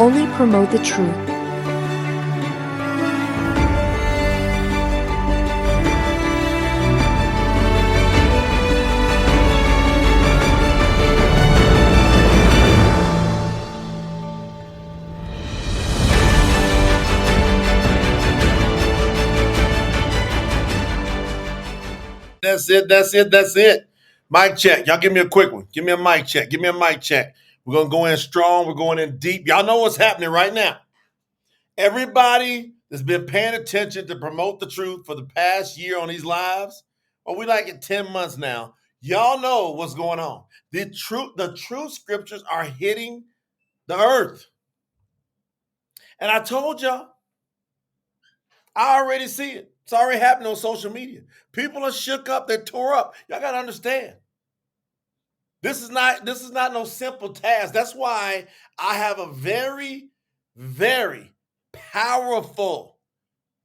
only promote the truth. That's it. Mic check. Y'all give me a quick one. Give me a mic check. Give me a mic check. We're going to go in strong. We're going in deep. Y'all know what's happening right now. Everybody that's been paying attention to promote the truth for the past year on these lives, or we like it 10 months now, y'all know what's going on. The true scriptures are hitting the earth. And I told y'all, I already see it. It's already happening on social media. People are shook up. They're tore up. Y'all got to understand. This is not no simple task. That's why I have a very, very powerful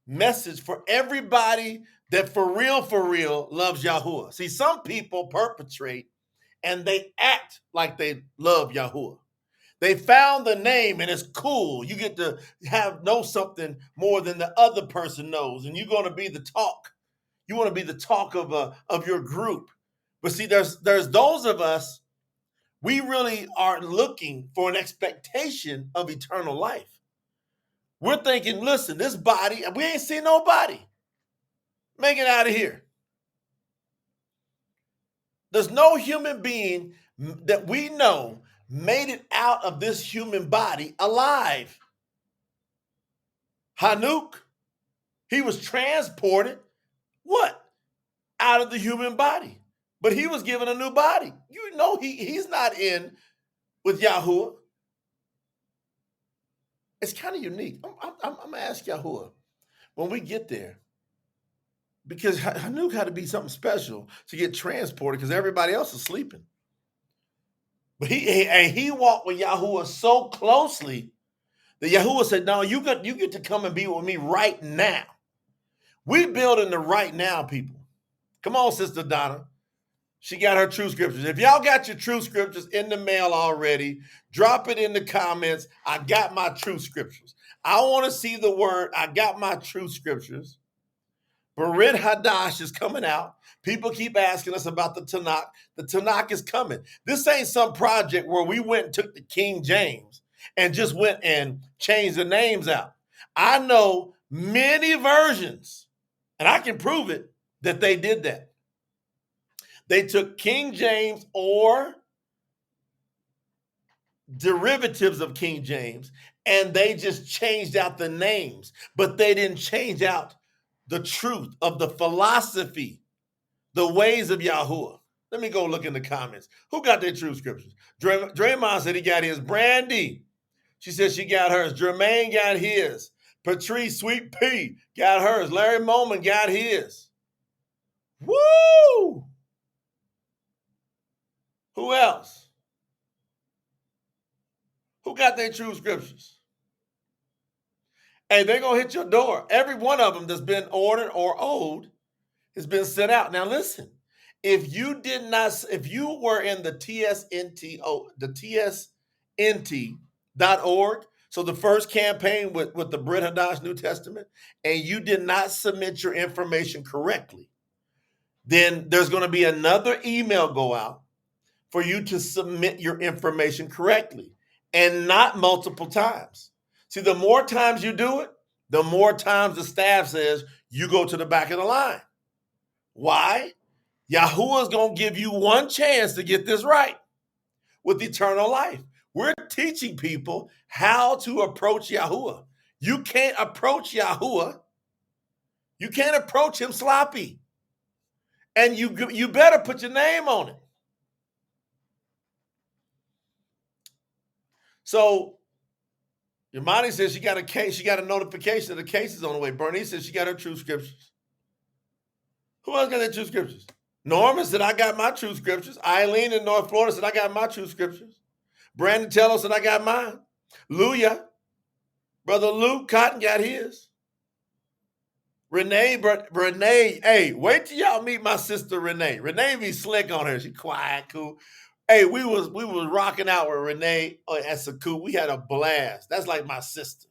message for everybody that for real loves Yahuwah. See, some people perpetrate and they act like they love Yahuwah. They found the name and it's cool. You get to know something more than the other person knows, and you're going to be the talk. You want to be the talk of your group. But see, there's those of us, we really are looking for an expectation of eternal life. We're thinking, listen, this body, we ain't seen nobody. Make it out of here. There's no human being that we know made it out of this human body alive. Hanuk, he was transported, what? Out of the human body. But he was given a new body. You know he's not in with Yahuwah. It's kind of unique. I'm going to ask Yahuwah when we get there, because Hanuk had to be something special to get transported because everybody else is sleeping. But he walked with Yahuwah so closely that Yahuwah said, no, you get to come and be with me right now. We're building the right now, people. Come on, Sister Donna. She got her true scriptures. If y'all got your true scriptures in the mail already, drop it in the comments. I got my true scriptures. I want to see the word, I got my true scriptures. Berit Hadash is coming out. People keep asking us about the Tanakh. The Tanakh is coming. This ain't some project where we went and took the King James and just went and changed the names out. I know many versions, and I can prove it, that they did that. They took King James or derivatives of King James, and they just changed out the names, but they didn't change out the truth of the philosophy, the ways of Yahuwah. Let me go look in the comments. Who got their true scriptures? Draymond said he got his. Brandy, she said she got hers. Jermaine got his. Patrice Sweet P got hers. Larry Moman got his. Woo! Who else? Who got their true scriptures? Hey, they're going to hit your door. Every one of them that's been ordered or owed has been sent out. Now, listen, if you were in the TSNT.org, so the first campaign with the Brit Hadash New Testament, and you did not submit your information correctly, then there's going to be another email go out for you to submit your information correctly, and not multiple times. See, the more times you do it, the more times the staff says you go to the back of the line. Why? Yahuwah is going to give you one chance to get this right with eternal life. We're teaching people how to approach Yahuwah. You can't approach Yahuwah. You can't approach him sloppy. And you better put your name on it. So, Yamani says she got a case, she got a notification that the case is on the way. Bernice says she got her true scriptures. Who else got their true scriptures? Norman said, I got my true scriptures. Eileen in North Florida said, I got my true scriptures. Brandon Tello said, I got mine. Luya, Brother Luke Cotton got his. Renee, hey, wait till y'all meet my sister Renee. Renee be slick on her. She quiet, cool. Hey, we was rocking out with Renee at Saku. We had a blast. That's like my sister.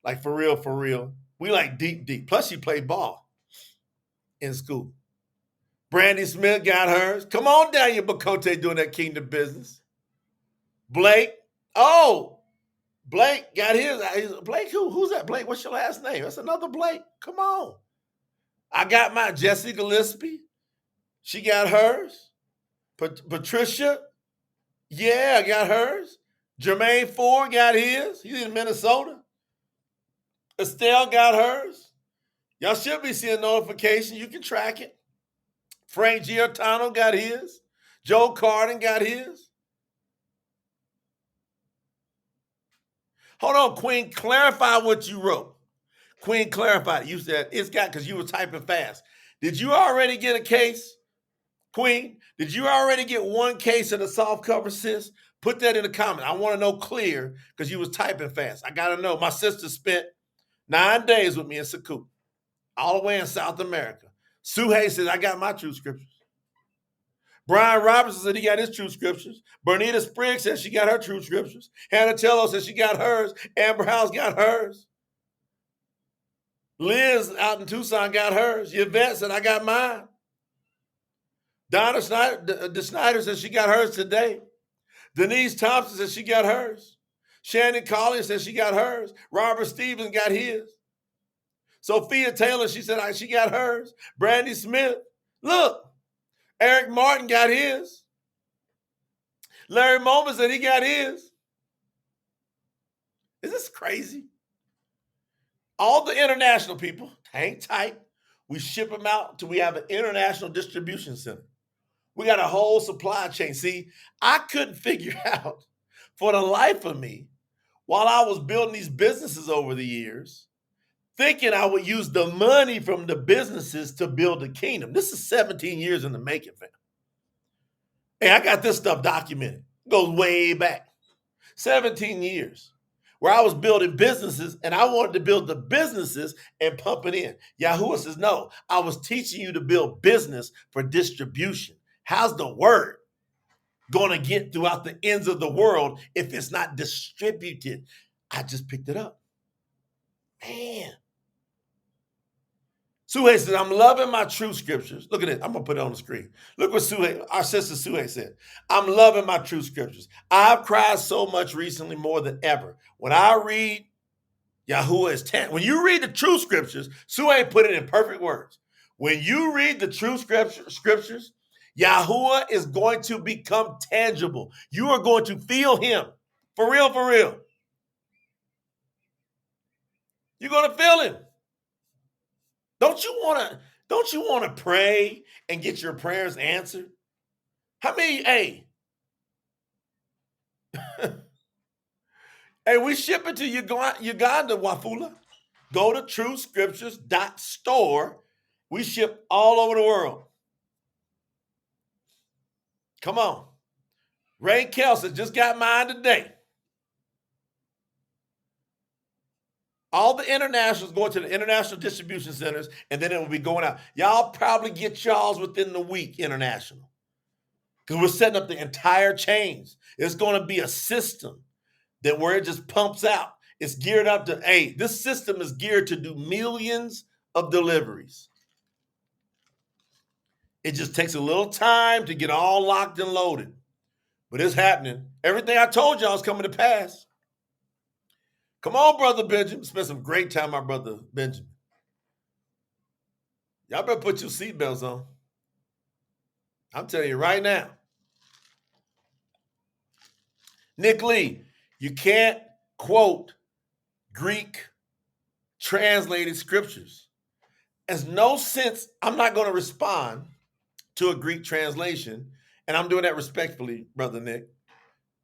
Like for real, for real. We like deep, deep. Plus, she played ball in school. Brandy Smith got hers. Come on down, your Bacote doing that kingdom business. Blake. Oh, Blake got his. Blake, who's that? Blake, what's your last name? That's another Blake. Come on. I got my Jessie Gillespie. She got hers. Patricia. Yeah, I got hers. Jermaine Ford got his. He's in Minnesota. Estelle got hers. Y'all should be seeing notification. You can track it. Frank Giordano got his. Joe Carden got his. Hold on, Queen, clarify what you wrote. Queen, clarify. You said it's got because you were typing fast. Did you already get a case? Queen, did you already get one case of the soft cover, sis? Put that in the comment. I want to know clear because you was typing fast. I got to know. My sister spent 9 days with me in Saku, all the way in South America. Sue Hayes said, I got my true scriptures. Brian Robinson said he got his true scriptures. Bernita Spriggs said she got her true scriptures. Hannah Tello said she got hers. Amber House got hers. Liz out in Tucson got hers. Yvette said, I got mine. Donna Snyder said she got hers today. Denise Thompson said she got hers. Shannon Collins said she got hers. Robert Stevens got his. Sophia Taylor, she said she got hers. Brandy Smith, look. Eric Martin got his. Larry Moment said he got his. Is this crazy? All the international people, hang tight. We ship them out till we have an international distribution center. We got a whole supply chain. See, I couldn't figure out for the life of me, while I was building these businesses over the years, thinking I would use the money from the businesses to build the kingdom. This is 17 years in the making, fam. Hey, I got this stuff documented. It goes way back. 17 years where I was building businesses and I wanted to build the businesses and pump it in. Yahuwah says, no, I was teaching you to build business for distribution. How's the word going to get throughout the ends of the world if it's not distributed? I just picked it up. Man. Suhey said, I'm loving my true scriptures. Look at it. I'm going to put it on the screen. Look what our sister Suhey said. I'm loving my true scriptures. I've cried so much recently, more than ever. When I read Yahuwah is 10. When you read the true scriptures, Suhey put it in perfect words. When you read the true scriptures, Yahuwah is going to become tangible. You are going to feel him. For real, for real. You're going to feel him. Don't you want to pray and get your prayers answered? How many, hey, we ship it to Uganda, Wafula. Go to truescriptures.store. We ship all over the world. Come on. Ray Kelson just got mine today. All the internationals going to the international distribution centers, and then it will be going out. Y'all probably get y'all's within the week, international. Because we're setting up the entire chains. It's going to be a system that where it just pumps out. It's geared up to, this system is geared to do millions of deliveries. It just takes a little time to get all locked and loaded. But it's happening. Everything I told y'all is coming to pass. Come on, Brother Benjamin. Spent some great time, my brother Benjamin. Y'all better put your seatbelts on. I'm telling you right now. Nick Lee, you can't quote Greek translated scriptures. There's no sense. I'm not going to respond to a Greek translation, and I'm doing that respectfully, Brother Nick.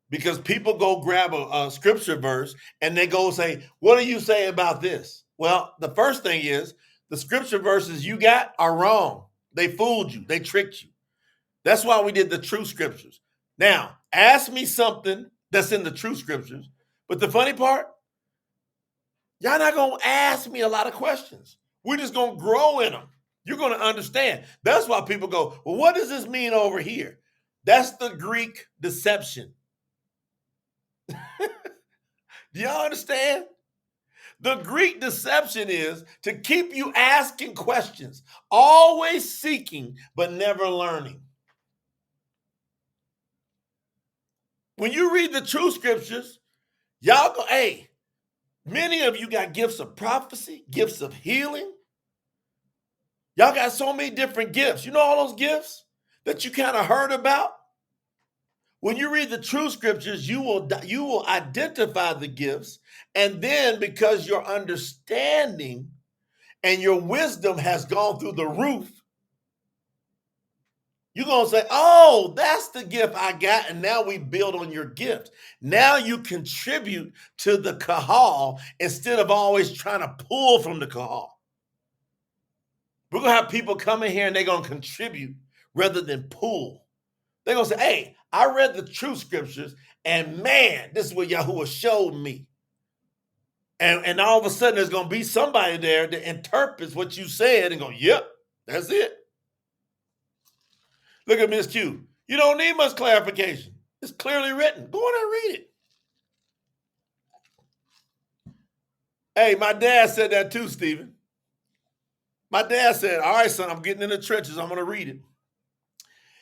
Because people go grab a scripture verse and they go say, what do you say about this? Well, the first thing is the scripture verses you got are wrong. They fooled you. They tricked you. That's why we did the true scriptures. Now, ask me something that's in the true scriptures. But the funny part, y'all not going to ask me a lot of questions. We're just going to grow in them. You're going to understand. That's why people go, well, what does this mean over here? That's the Greek deception. Do y'all understand? The Greek deception is to keep you asking questions, always seeking, but never learning. When you read the true scriptures, y'all go, hey, many of you got gifts of prophecy, gifts of healing. Y'all got so many different gifts. You know all those gifts that you kind of heard about? When you read the true scriptures, you will identify the gifts, and then because your understanding and your wisdom has gone through the roof, you're going to say, oh, that's the gift I got, and now we build on your gift. Now you contribute to the kahal instead of always trying to pull from the kahal. We're going to have people come in here and they're going to contribute rather than pull. They're going to say, hey, I read the true scriptures, and man, this is what Yahuwah showed me. And all of a sudden, there's going to be somebody there that interprets what you said and go, yep, that's it. Look at Miss Q. You don't need much clarification. It's clearly written. Go on and read it. Hey, my dad said that too, Stephen. My dad said, all right, son, I'm getting in the trenches. I'm going to read it.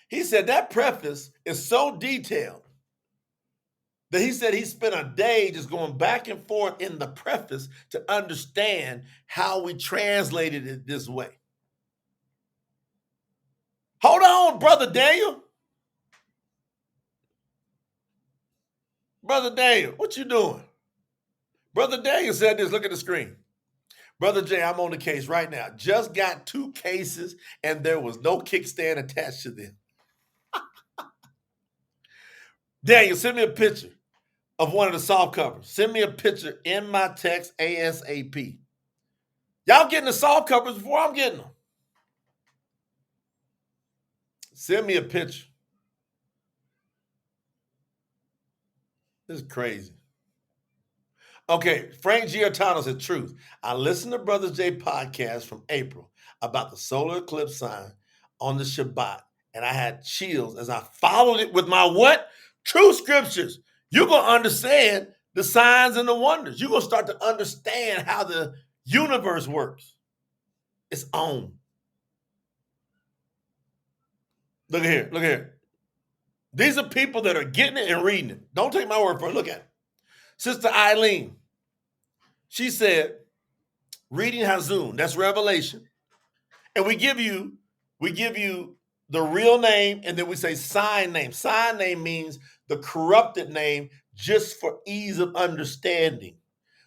He said that preface is so detailed that he said he spent a day just going back and forth in the preface to understand how we translated it this way. Hold on, Brother Daniel. Brother Daniel, what you doing? Brother Daniel said this. Look at the screen. Brother Jay, I'm on the case right now. Just got 2 cases and there was no kickstand attached to them. Daniel, send me a picture of one of the soft covers. Send me a picture in my text ASAP. Y'all getting the soft covers before I'm getting them. Send me a picture. This is crazy. Okay, Frank Giordano said, truth. I listened to Brother Jay podcast from April about the solar eclipse sign on the Shabbat, and I had chills as I followed it with my what? True scriptures. You're going to understand the signs and the wonders. You're going to start to understand how the universe works. It's on. Look at here. Look at here. These are people that are getting it and reading it. Don't take my word for it. Look at it. Sister Eileen, she said, reading Hazun, that's Revelation. And we give you the real name, and then we say sign name. Sign name means the corrupted name just for ease of understanding.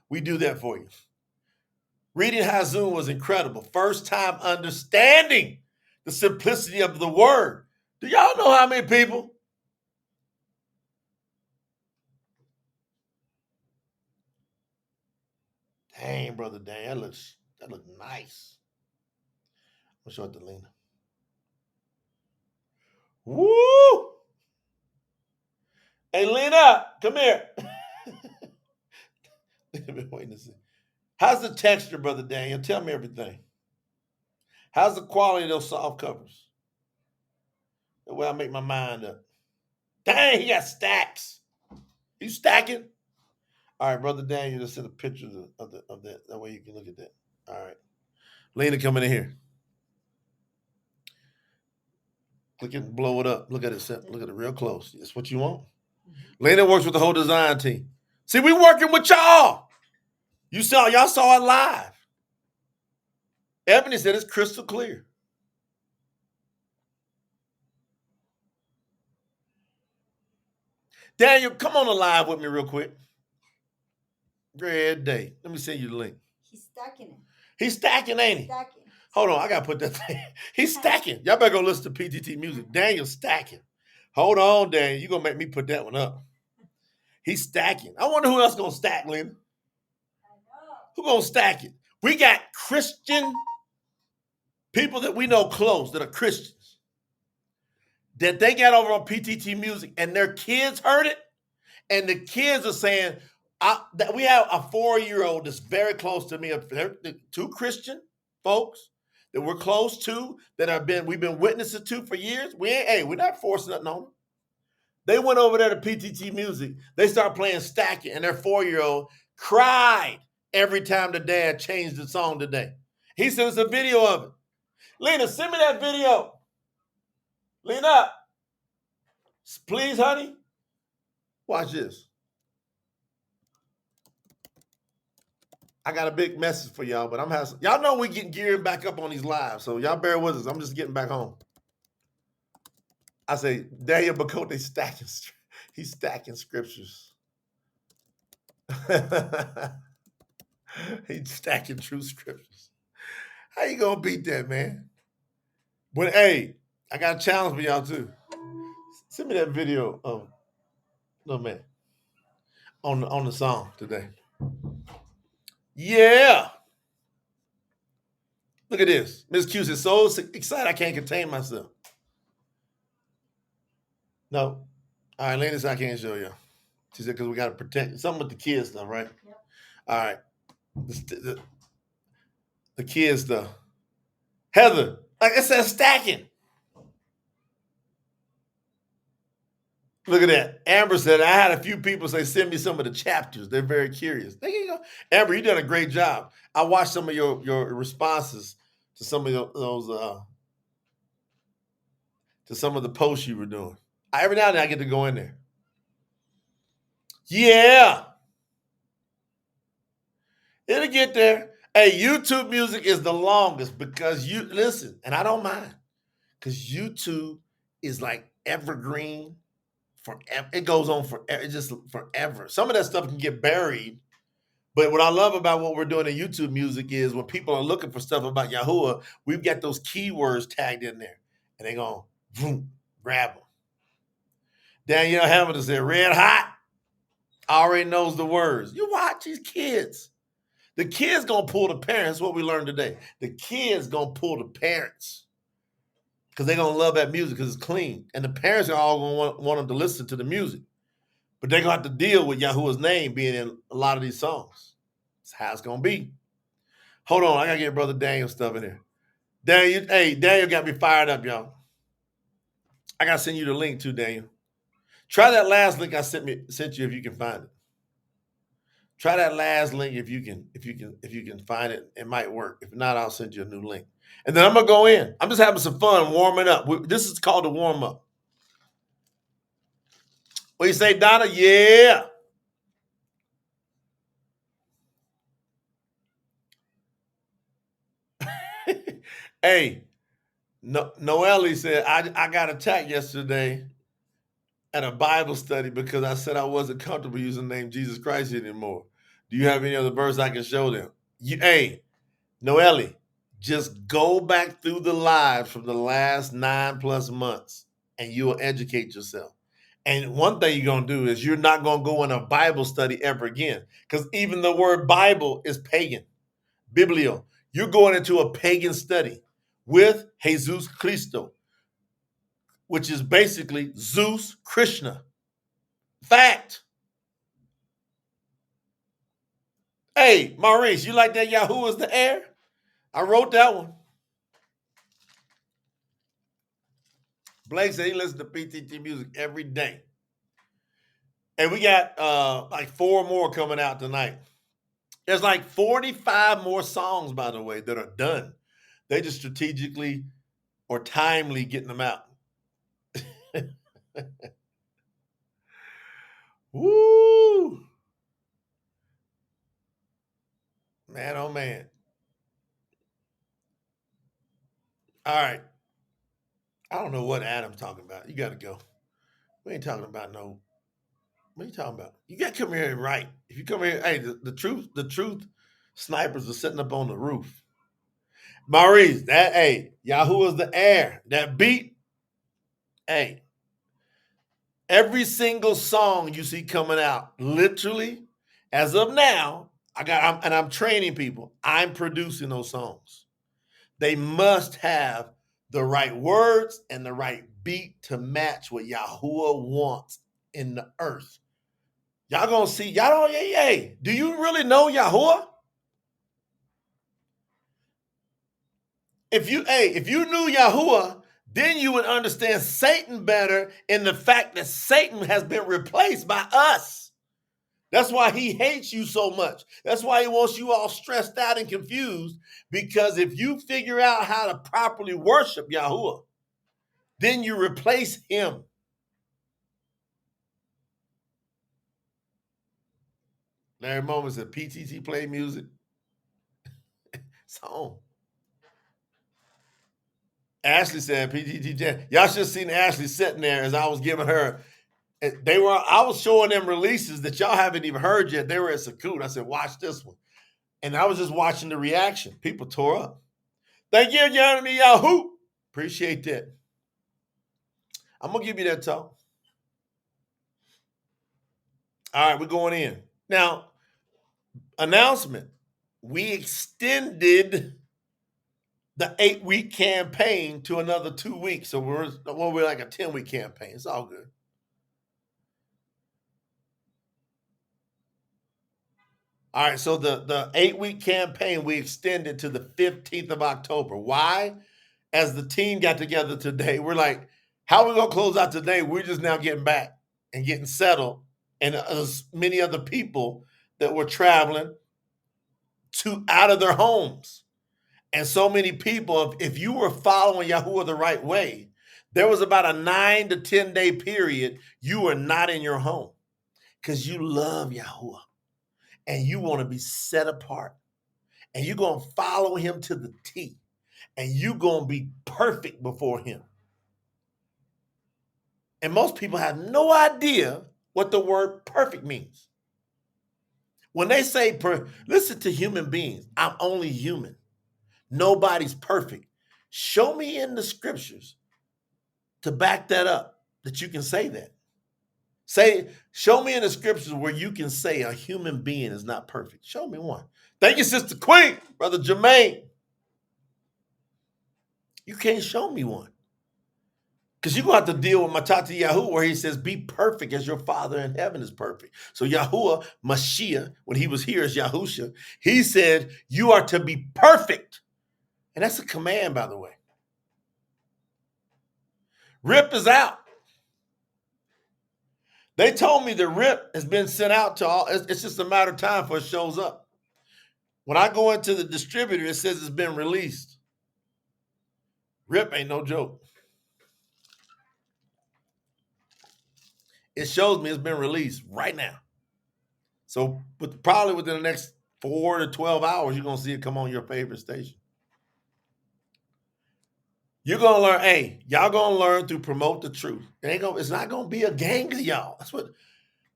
We do that for you. Reading Hazun was incredible. First time understanding the simplicity of the word. Do y'all know how many people? Dang, Brother Dan, that looks nice. I'll show it to Lena. Woo! Hey, Lena, come here. I've been waiting to see. How's the texture, Brother Daniel? Tell me everything. How's the quality of those soft covers? The way I make my mind up. Dang, he got stacks. You stacking? All right, Brother Daniel, just send a picture of that. That way you can look at that. All right. Lena, coming in here. Click it and blow it up. Look at it. Look at it real close. That's what you want. Lena works with the whole design team. See, we working with y'all. Y'all saw it live. Ebony said it's crystal clear. Daniel, come on the live with me real quick. Red day. Let me send you the link. He's stacking it. He's stacking, ain't he? Stacking. Hold on, I gotta put that thing. He's stacking. Y'all better go listen to PTT music. Daniel's stacking. Hold on, Daniel. You're gonna make me put that one up. He's stacking. I wonder who else gonna stack, Lena. Who gonna stack it? We got Christian people that we know close that are Christians that they got over on PTT music and their kids heard it, and the kids are saying that we have a 4-year-old that's very close to me. 2 Christian folks that we're close to that we've been witnesses to for years. We're not forcing nothing on them. They went over there to PTT Music. They started playing Stacking, and their 4-year-old cried every time the dad changed the song today. He sent us a video of it. Lena, send me that video. Lena, please, honey. Watch this. I got a big message for y'all, but I'm having y'all know we getting geared back up on these lives, so y'all bear with us. I'm just getting back home. I say Daniel Bacote stacking. He's stacking scriptures. He's stacking true scriptures. How you gonna beat that, man? But hey, I got a challenge for y'all too. Send me that video of no man on the song today. Yeah. Look at this. Miss Q is so excited I can't contain myself. No. All right, ladies, I can't show you. She said because we got to protect something with the kids stuff, right? Yep. All right. The kids stuff. Heather, like I said, stacking. Look at that. Amber said, I had a few people say, send me some of the chapters. They're very curious. There you go. Amber, you done a great job. I watched some of your responses to some of those to some of the posts you were doing. Every now and then I get to go in there. Yeah. It'll get there. Hey, YouTube music is the longest because you listen, and I don't mind because YouTube is like evergreen forever. It goes on forever, just forever. Some of that stuff can get buried, but what I love about what we're doing in YouTube music is when people are looking for stuff about Yahuwah, we've got those keywords tagged in there, and they're going to grab them. Danielle Hamilton said, red hot, already knows the words. You watch these kids. The kids gonna pull the parents. What we learned today. The kids gonna pull the parents because they're gonna love that music because it's clean, and the parents are all gonna want them to listen to the music. But they're gonna have to deal with Yahuwah's name being in a lot of these songs. That's how it's gonna be. Hold on, I gotta get Brother Daniel stuff in here. Daniel got me fired up, y'all. I gotta send you the link too, Daniel. Try that last link I sent you if you can find it. Try that last link if you can find it. It might work. If not, I'll send you a new link. And then I'm gonna go in. I'm just having some fun warming up. This is called a warm up. What you say, Donna? Yeah. Hey, Noelle said I got attacked yesterday at a Bible study because I said I wasn't comfortable using the name Jesus Christ anymore. Do you have any other verse I can show them? Hey, Noelle, just go back through the lives from the last 9+ months and you will educate yourself. And one thing you're going to do is you're not going to go in a Bible study ever again because even the word Bible is pagan. Biblio. You're going into a pagan study with Jesus Cristo, which is basically Zeus Krishna. Fact. Hey, Maurice, you like that Yahuwah is the heir? I wrote that one. Blake said he listens to PTT music every day. And we got like 4 more coming out tonight. There's like 45 more songs, by the way, that are done. They just strategically or timely getting them out. Woo! Man, oh man. All right. I don't know what Adam's talking about. You got to go. We ain't talking about no. What are you talking about? You got to come here and write. If you come here, hey, the truth snipers are sitting up on the roof. Maurice, Yahuwah's the heir. That beat, hey, every single song you see coming out, literally, as of now, I'm training people. I'm producing those songs. They must have the right words and the right beat to match what Yahuwah wants in the earth. Y'all gonna see, y'all don't, hey, do you really know Yahuwah? If you knew Yahuwah, then you would understand Satan better in the fact that Satan has been replaced by us. That's why he hates you so much. That's why he wants you all stressed out and confused, because if you figure out how to properly worship Yahuwah, then you replace him. Larry Moment said, PTT play music. It's on. Ashley said, PTT. Y'all should have seen Ashley sitting there as I was giving her. I was showing them releases that y'all haven't even heard yet. They were at Sakut. I said, watch this one. And I was just watching the reaction. People tore up. Thank you, Jeremy Yahoo. Appreciate that. I'm going to give you that talk. All right, we're going in. Now, announcement. We extended the 8-week campaign to another 2 weeks. So we're like a 10-week campaign. It's all good. All right, so the 8-week campaign we extended to the 15th of October. Why? As the team got together today, we're like, how are we going to close out today? We're just now getting back and getting settled. And as many other people that were traveling out of their homes. And so many people, if you were following Yahuwah the right way, there was about a 9 to 10 day period you were not in your home because you love Yahuwah and you want to be set apart. And you're going to follow him to the T. And you're going to be perfect before him. And most people have no idea what the word perfect means. When they say, listen to human beings, I'm only human. Nobody's perfect. Show me in the scriptures to back that up, that you can say that. Show me in the scriptures where you can say a human being is not perfect. Show me one. Thank you, Sister Queen, Brother Jermaine. You can't show me one. Because you're going to have to deal with Matati Yahuwah, where he says, be perfect as your Father in heaven is perfect. So Yahuwah, Mashiach, when he was here as Yahusha, he said, you are to be perfect. And that's a command, by the way. RIP is out. They told me the RIP has been sent out to all. It's just a matter of time before it shows up. When I go into the distributor, it says it's been released. RIP ain't no joke. It shows me it's been released right now. So probably within the next 4 to 12 hours, you're going to see it come on your favorite station. You're going to learn, y'all going to learn to promote the truth. It's not going to be a gang of y'all. That's what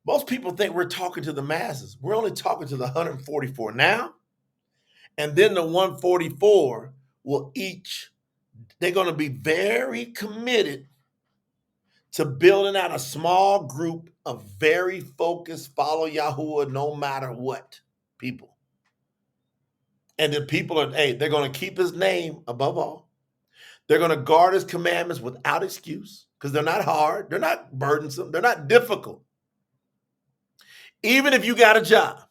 most people think. We're talking to the masses. We're only talking to the 144 now. And then the 144 they're going to be very committed to building out a small group of very focused, follow Yahuwah no matter what people. And the people they're going to keep his name above all. They're going to guard his commandments without excuse because they're not hard. They're not burdensome. They're not difficult. Even if you got a job,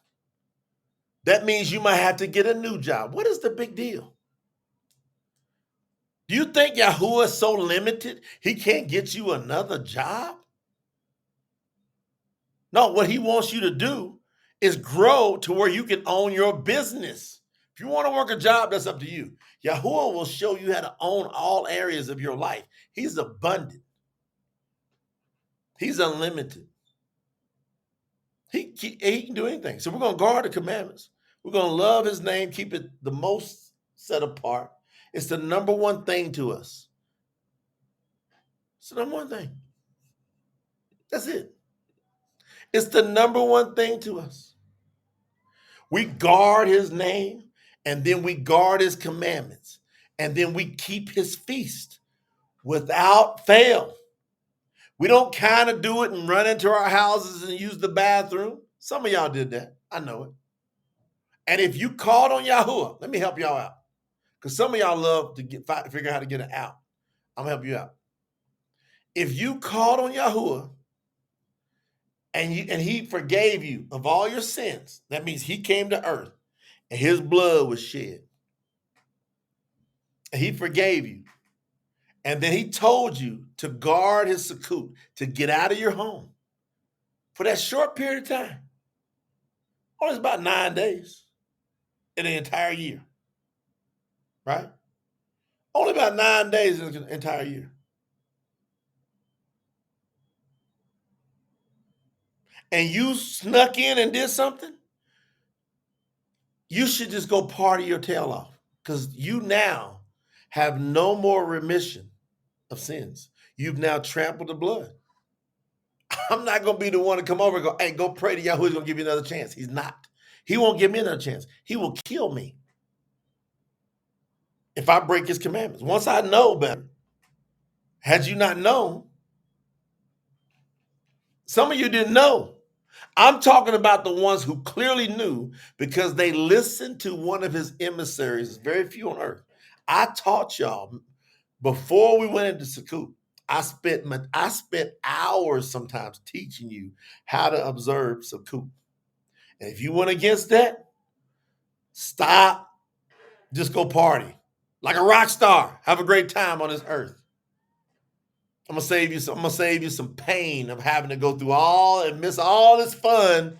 that means you might have to get a new job. What is the big deal? Do you think Yahuwah is so limited he can't get you another job? No, what he wants you to do is grow to where you can own your business. If you want to work a job, that's up to you. Yahuwah will show you how to own all areas of your life. He's abundant. He's unlimited. He can do anything. So we're going to guard the commandments. We're going to love his name, keep it the most set apart. It's the number one thing to us. It's the number one thing. That's it. It's the number one thing to us. We guard his name, and then we guard his commandments, and then we keep his feast without fail. We don't kind of do it and run into our houses and use the bathroom. Some of y'all did that. I know it. And if you called on Yahuwah, let me help y'all out. Because some of y'all love to figure out how to get it out. I'm going to help you out. If you called on Yahuwah and he forgave you of all your sins, that means he came to earth and his blood was shed. And he forgave you. And then he told you to guard his sukkot, to get out of your home for that short period of time. Only about 9 days in the entire year, right? Only about 9 days in the entire year. And you snuck in and did something, you should just go party your tail off, because you now have no more remission of sins. You've now trampled the blood. I'm not going to be the one to come over and go, hey, go pray to Yahuwah. He's going to give you another chance. He's not. He won't give me another chance. He will kill me if I break his commandments. Once I know better, had you not known, some of you didn't know. I'm talking about the ones who clearly knew because they listened to one of his emissaries. There's very few on earth. I taught y'all before we went into Sukkot. I spent hours sometimes teaching you how to observe Sukkot. And if you went against that, stop. Just go party like a rock star. Have a great time on this earth. I'm gonna save you some pain of having to go through all and miss all this fun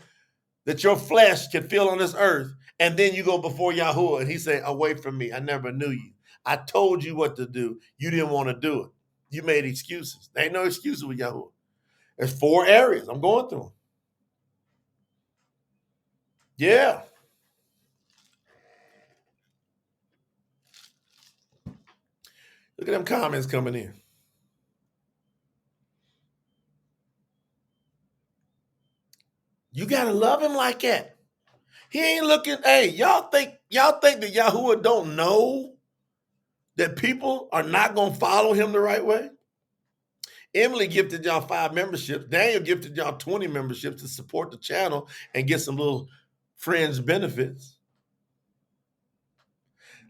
that your flesh can feel on this earth. And then you go before Yahuwah and he say, away from me, I never knew you. I told you what to do. You didn't want to do it. You made excuses. There ain't no excuses with Yahuwah. There's 4 areas. I'm going through them. Yeah. Look at them comments coming in. You gotta love him like that. He ain't looking. Hey, y'all think that Yahuwah don't know that people are not gonna follow him the right way? Emily gifted y'all 5 memberships. Daniel gifted y'all 20 memberships to support the channel and get some little fringe benefits.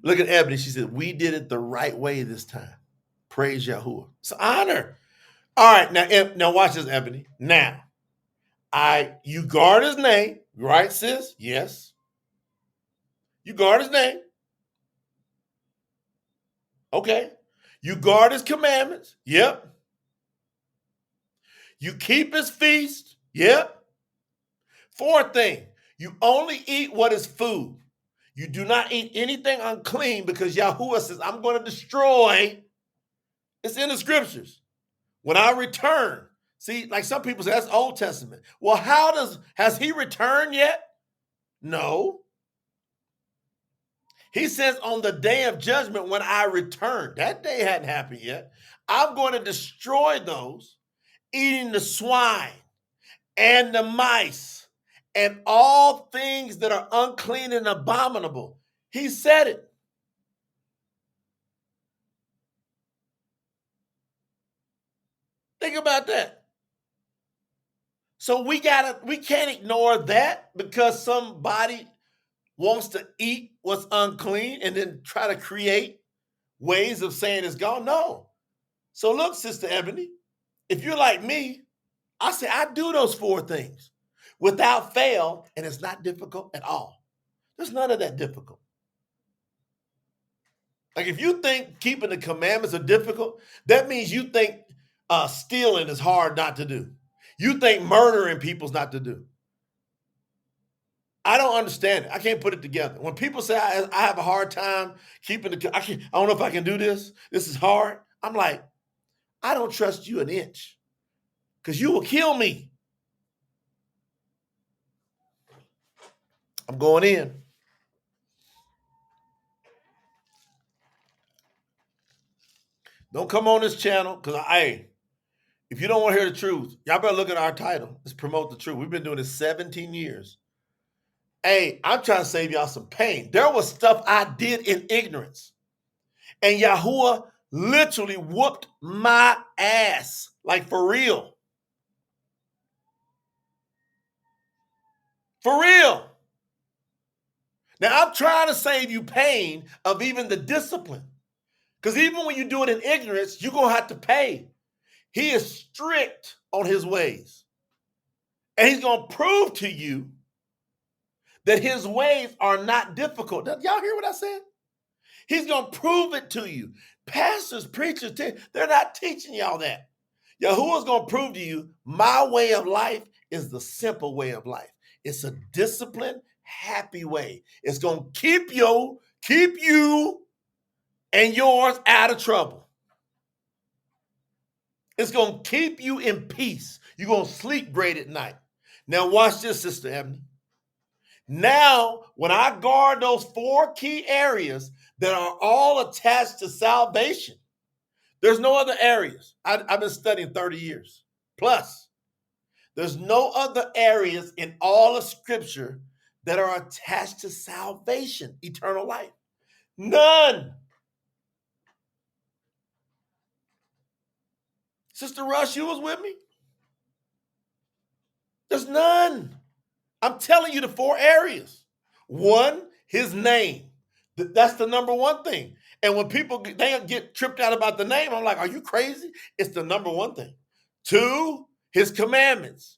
Look at Ebony. She said, we did it the right way this time. Praise Yahuwah. It's an honor. All right, now watch this, Ebony. Now, you guard his name, right, sis? Yes. You guard his name. Okay. You guard his commandments. Yep. You keep his feast. Yep. 4th thing, you only eat what is food. You do not eat anything unclean because Yahuwah says, I'm going to destroy. It's in the scriptures. When I return. See, like some people say, that's Old Testament. Well, has he returned yet? No. He says on the day of judgment when I return, that day hadn't happened yet. I'm going to destroy those eating the swine and the mice and all things that are unclean and abominable. He said it. Think about that. So we can't ignore that because somebody wants to eat what's unclean and then try to create ways of saying it's gone. No. So look, Sister Ebony, if you're like me, I say I do those 4 things without fail, and it's not difficult at all. There's none of that difficult. Like if you think keeping the commandments are difficult, that means you think stealing is hard not to do. You think murdering people's not to do. I don't understand it. I can't put it together. When people say I have a hard time keeping I don't know if I can do this. This is hard. I'm like, I don't trust you an inch because you will kill me. I'm going in. Don't come on this channel because if you don't want to hear the truth, y'all better look at our title. Let's promote the truth. We've been doing this 17 years. Hey, I'm trying to save y'all some pain. There was stuff I did in ignorance. And Yahuwah literally whooped my ass. Like for real. For real. Now I'm trying to save you pain of even the discipline. Because even when you do it in ignorance, you're going to have to pay. He is strict on his ways. And he's going to prove to you that his ways are not difficult. Y'all hear what I said? He's going to prove it to you Pastors, preachers, they're not teaching y'all that. Yahuwah's going to prove to you my way of life is the simple way of life. It's a disciplined, happy way. It's going to keep you and yours out of trouble. It's going to keep you in peace. You're going to sleep great at night. Now watch this, Sister Ebony. Now, when I guard those 4 key areas that are all attached to salvation, there's no other areas. I've been studying 30 years plus. There's no other areas in all of Scripture that are attached to salvation, eternal life. None. Sister Rush, you was with me? There's none. I'm telling you the 4 areas. 1, his name. That's the number 1 thing. And when people they get tripped out about the name, I'm like, are you crazy? It's the number 1 thing. 2, his commandments.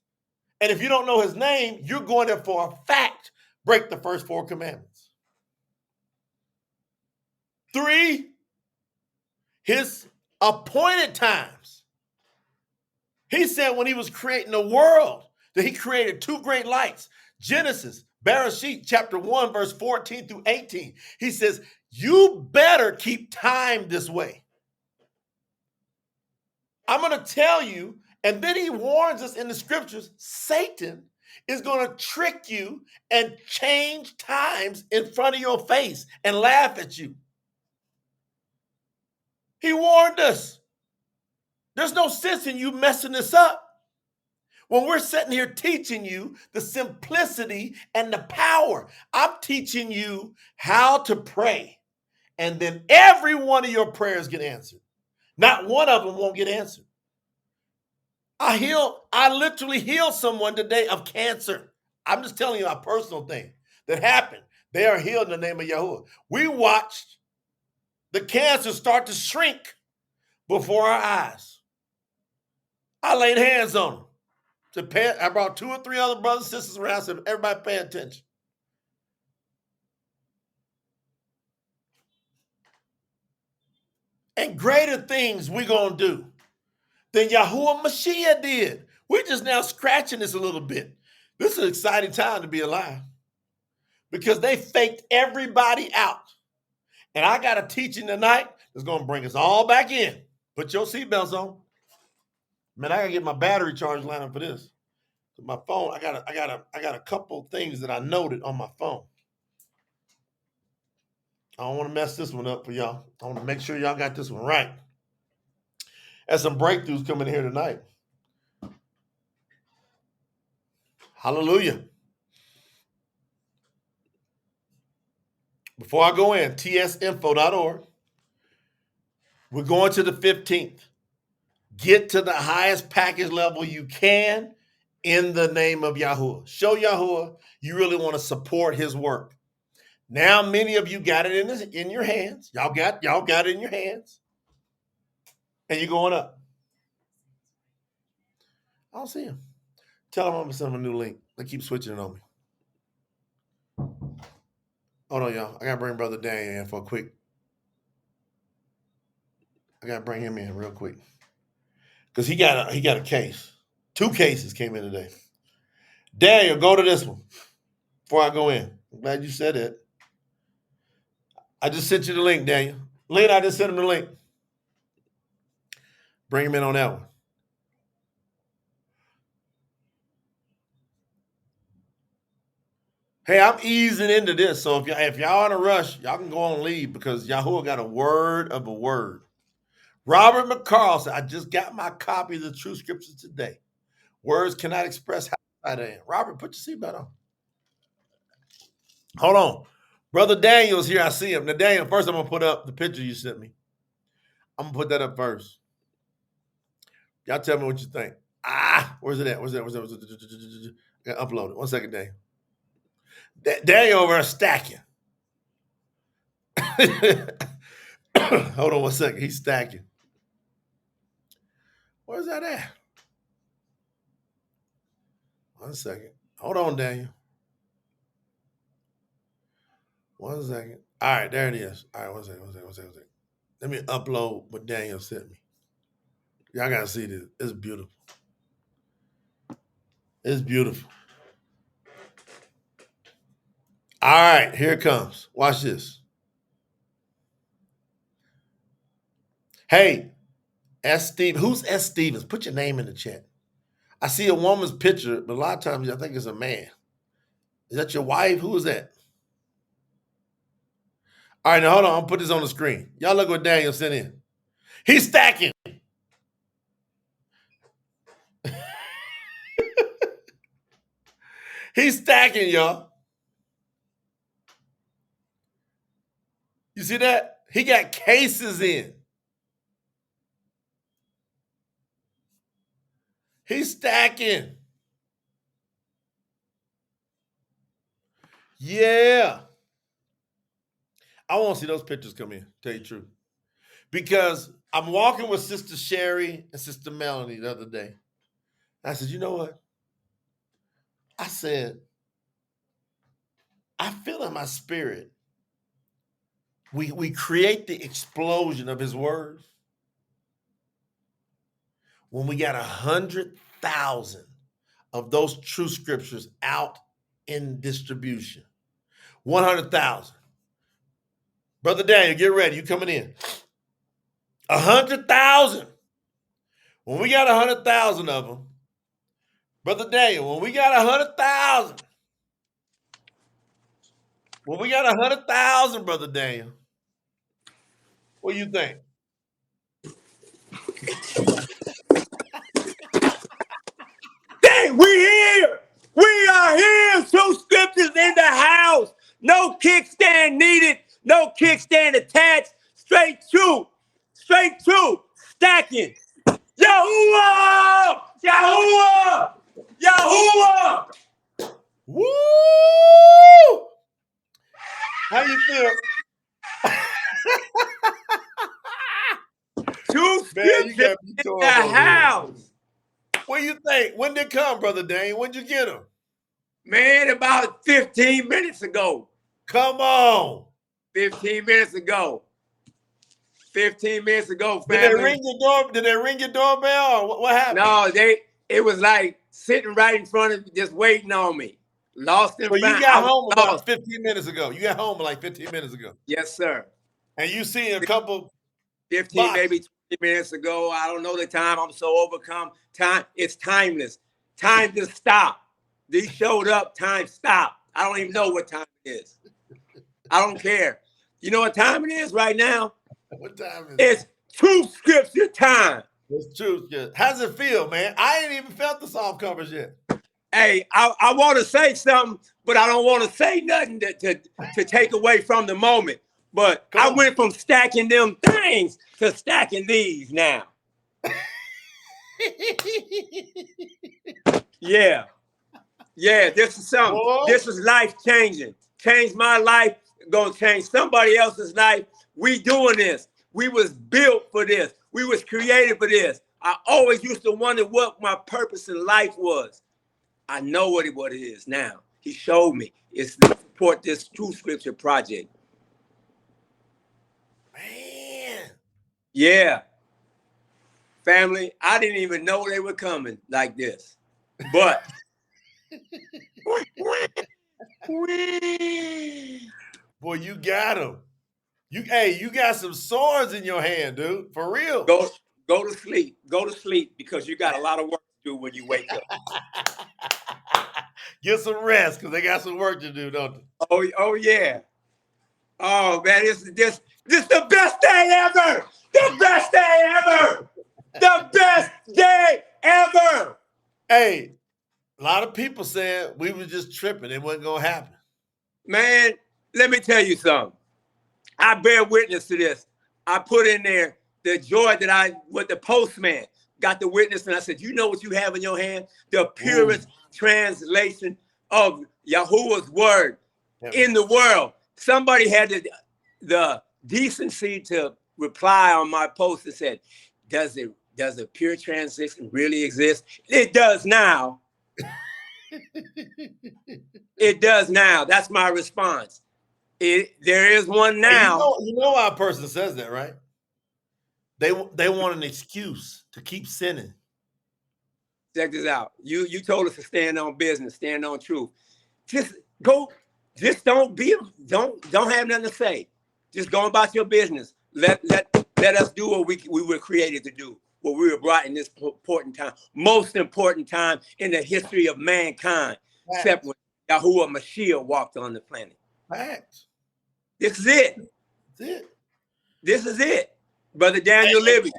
And if you don't know his name, you're going to, for a fact, break the first 4 commandments. 3, his appointed times. He said when he was creating the world that he created 2 great lights. Genesis, Bereshit, chapter 1, verse 14 through 18. He says, you better keep time this way. I'm going to tell you, and then he warns us in the scriptures, Satan is going to trick you and change times in front of your face and laugh at you. He warned us. There's no sense in you messing this up. When we're sitting here teaching you the simplicity and the power, I'm teaching you how to pray. And then every one of your prayers get answered. Not one of them won't get answered. I literally healed someone today of cancer. I'm just telling you a personal thing that happened. They are healed in the name of Yahuwah. We watched the cancer start to shrink before our eyes. I laid hands on them. I brought 2 or 3 other brothers and sisters around, said, everybody pay attention. And greater things we're going to do than Yahuwah Mashiach did. We're just now scratching this a little bit. This is an exciting time to be alive because they faked everybody out. And I got a teaching tonight that's going to bring us all back in. Put your seatbelts on. Man, I got to get my battery charge lined up for this. My phone, I got a couple things that I noted on my phone. I don't want to mess this one up for y'all. I want to make sure y'all got this one right. There's some breakthroughs coming here tonight. Hallelujah. Before I go in, tsinfo.org. We're going to the 15th. Get to the highest package level you can in the name of Yahuwah. Show Yahuwah you really want to support his work. Now, many of you got it in your hands. Y'all got it in your hands. And you're going up. I don't see him. Tell them I'm going to send them a new link. They keep switching it on me. Hold on, y'all. I got to bring Brother Daniel in for a quick. I got to bring him in real quick. Because he got a case. 2 cases came in today. Daniel, go to this one before I go in. I'm glad you said it. I just sent you the link, Daniel. Lynn, I just sent him the link. Bring him in on that one. Hey, I'm easing into this. So if y'all in a rush, y'all can go on and leave because Yahuwah got a word of a word. Robert McCarl said, I just got my copy of the True Scriptures today. Words cannot express how I am. Robert, put your seatbelt on. Hold on. Brother Daniel's here. I see him. Now, Daniel, first I'm going to put up the picture you sent me. I'm going to put that up first. Y'all tell me what you think. Where's it at? Where's it? I gotta upload it. 1 second, Daniel. Daniel over there stacking. Hold on 1 second. He's stacking. Where's that at? 1 second. Hold on, Daniel. 1 second. All right, there it is. All right, 1 second. Let me upload what Daniel sent me. Y'all gotta see this. It's beautiful. It's beautiful. All right, here it comes. Watch this. Hey, S. Stevens. Who's S. Stevens? Put your name in the chat. I see a woman's picture, but a lot of times I think it's a man. Is that your wife? Who is that? All right, now hold on. I'll put this on the screen. Y'all look what Daniel sent in. He's stacking. He's stacking, y'all. You see that? He got cases in. He's stacking. Yeah. I want to see those pictures come in, tell you the truth. Because I'm walking with Sister Sherry and Sister Melanie the other day. I said, you know what? I said, I feel in my spirit, we create the explosion of his word when we got 100,000 of those true scriptures out in distribution. 100,000. Brother Daniel, get ready. You coming in. 100,000. When we got 100,000 of them, Brother Daniel, when we got 100,000, Brother Daniel, what do you think? Dang, we here. We are here. Two scriptures in the house. No kickstand needed. No kickstand attached. Straight to. Stacking. Yahuwah! Yahuwah! Yahuwah! Woo! How you feel? Two scriptures in the house. What do you think? When did it come, Brother Dane? When did you get them? Man, about 15 minutes ago. Come on. 15 minutes ago. 15 minutes ago, family. Did they ring your doorbell or what happened? No, it was like sitting right in front of me, just waiting on me. Lost in So time. you got home about 15 minutes ago. You got home like 15 minutes ago. Yes, sir. And you see a couple 15, boxes. maybe 20 minutes ago. I don't know the time. I'm so overcome. Time, it's timeless. Time to stop. These showed up, time stopped. I don't even know what time it is. I don't care. You know what time it is right now? What time is it? It's true scripture time. It's true. How's it feel, man? I ain't even felt the soft covers yet. Hey, I want to say something, but I don't want to say nothing to take away from the moment. But I went from stacking them things to stacking these now. Yeah. Yeah, this is something. Whoa. This is life-changing. Changed my life, gonna change somebody else's life. We doing this. We was built for this. We was created for this. I always used to wonder what my purpose in life was. I know what it is now. He showed me. It's to support this True Scripture project. Man. Yeah. Family, I didn't even know they were coming like this. But boy, you got them. You got some swords in your hand, dude. For real. Go to sleep. Go to sleep because you got a lot of work to do when you wake up. Get some rest because they got some work to do, don't they? Oh yeah. Oh man, this the best day ever. The best day ever. The best day ever. Hey, a lot of people said we was just tripping. It wasn't gonna happen. Man, let me tell you something. I bear witness to this. I put in there the joy that with the postman got the witness, and I said, you know what you have in your hand? The purest translation of Yahuwah's word in the world. Somebody had the decency to reply on my post and said, does a pure translation really exist? It does now. It does now. That's my response. There is one now. You know why a person says that, right? They want an excuse to keep sinning. Check this out. You told us to stand on business, stand on truth. Just go. Just don't have nothing to say. Just go about your business. Let us do what we were created to do. What we were brought in this important time, most important time in the history of mankind, except when YAHUAH Mashiach walked on the planet. Facts. This is it. That's it. This is it, Brother Daniel Libby.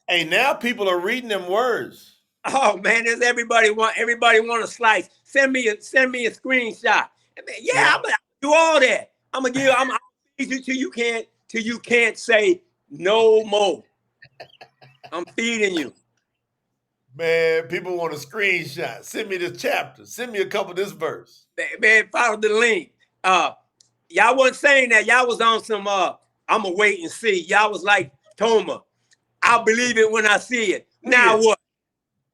Hey, now people are reading them words. Oh man, there's everybody want a slice. Send me a screenshot. Yeah, I'm gonna do all that. I'm gonna feed you till you can't say no more. I'm feeding you. Man, people want a screenshot. Send me this chapter. Send me a couple of this verse. Man, follow the link. Y'all wasn't saying that. Y'all was on some I'm gonna wait and see. Y'all was like Toma. I'll believe it when I see it. Now what?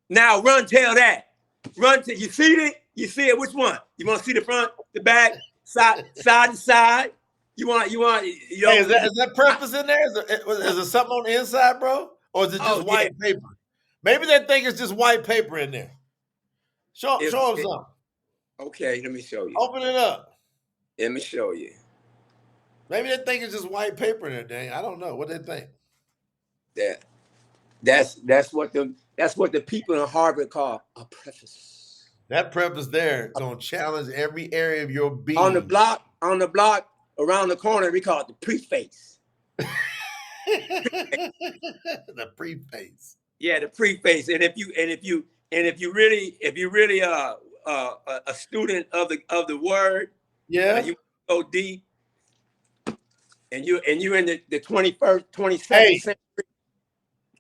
Now run tell that. Run to you see it? You see it? Which one? You want to see the front, the back, side to side? You know, hey, is that preface in there? Is there something on the inside, bro? Or is it just white paper? Maybe they think it's just white paper in there. Show them something. Okay, let me show you. Open it up. Let me show you. Maybe they think it's just white paper in there, dang. I don't know what they think. That's what the people in Harvard call a preface. That preface there gonna challenge every area of your being. On the block, around the corner, we call it the preface. The preface. Yeah, the preface. And if you really a student of the word, yeah, you go deep, and you're in the 21st, 22nd century.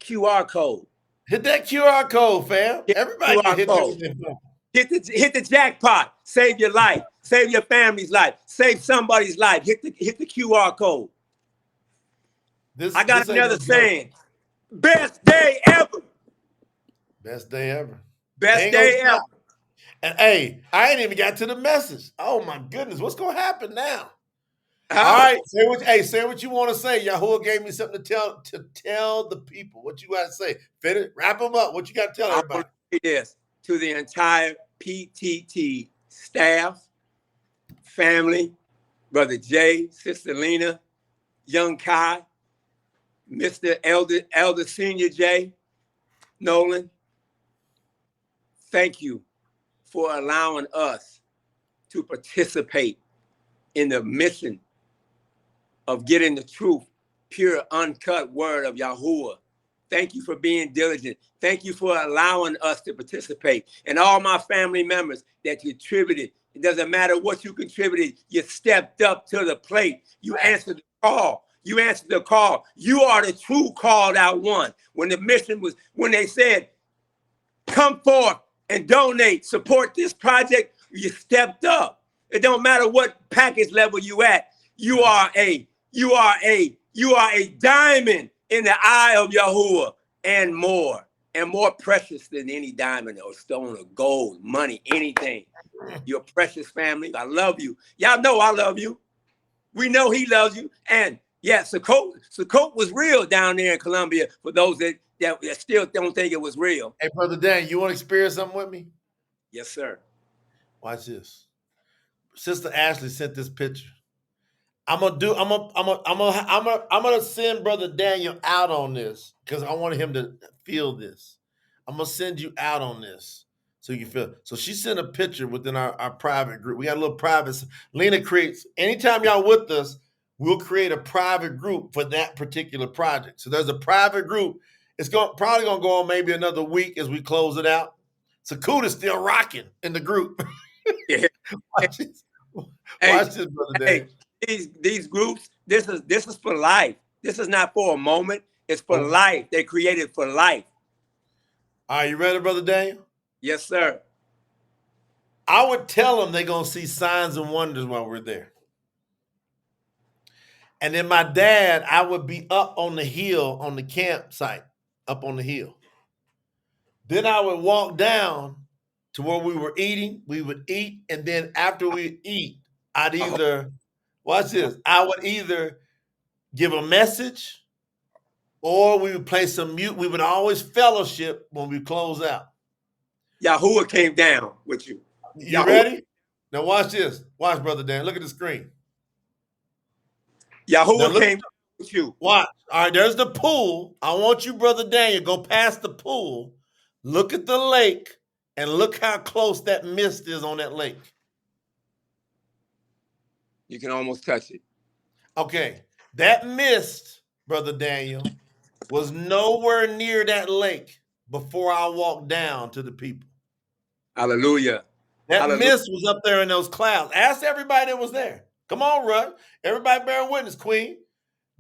QR code. Hit that QR code, fam. Everybody can hit that. Hit the jackpot. Save your life. Save your family's life. Save somebody's life. Hit the QR code. I got another saying. Best day ever. Best day ever. Best day ever. And hey, I ain't even got to the message. Oh my goodness, what's gonna happen now? All right, say what you want to say. YAHUAH gave me something to tell the people. What you got to say? Finish, wrap them up. What you got to tell everybody? I want to say this to the entire PTT staff, family, Brother Jay, Sister Lena, Young Kai, Mr. Elder Senior Jay Noland. Thank you for allowing us to participate in the mission of getting the truth, pure, uncut word of YAHUAH. Thank you for being diligent. Thank you for allowing us to participate. And all my family members that contributed. It doesn't matter what you contributed. You stepped up to the plate. You answered the call. You answered the call. You are the true called out one. When they said, come forth and donate, support this project, you stepped up. It don't matter what package level you at. You are a diamond in the eye of YAHUAH and more precious than any diamond or stone or gold, money, anything. You're precious, family. I love you. Y'all know I love you. We know he loves you. And yeah, Sukkot was real down there in Colombia for those that still don't think it was real. Hey, Brother Dan, you want to experience something with me? Yes, sir. Watch this. Sister Ashley sent this picture. I'm gonna send Brother Daniel out on this because I want him to feel this. I'm gonna send you out on this so you can feel. So she sent a picture within our private group. We got a little private. Lena creates anytime y'all with us, we'll create a private group for that particular project. So there's a private group. It's probably gonna go on maybe another week as we close it out. Sakuta's still rocking in the group. Yeah. Watch this, Brother Daniel. These groups, this is for life. This is not for a moment. It's for life. They're created for life. Are you ready, Brother Daniel? Yes, sir. I would tell them they're going to see signs and wonders while we're there. And then my dad, I would be up on the hill, on the campsite, up on the hill. Then I would walk down to where we were eating. We would eat. And then after we eat, I'd either... Watch this. I would either give a message or we would play some mute. We would always fellowship when we close out. Yahuwah came down with you. You Yahuwah, ready? Now watch this. Watch, Brother Dan. Look at the screen. Now Yahuwah look. came down with you. Watch. All right, there's the pool. I want you, Brother Daniel, go past the pool. Look at the lake and look how close that mist is on that lake. You can almost touch it. Okay. That mist, Brother Daniel, was nowhere near that lake before I walked down to the people. Hallelujah. That Hallelujah. mist was up there in those clouds. Ask everybody that was there. Come on, Rudd. Everybody bear witness, Queen.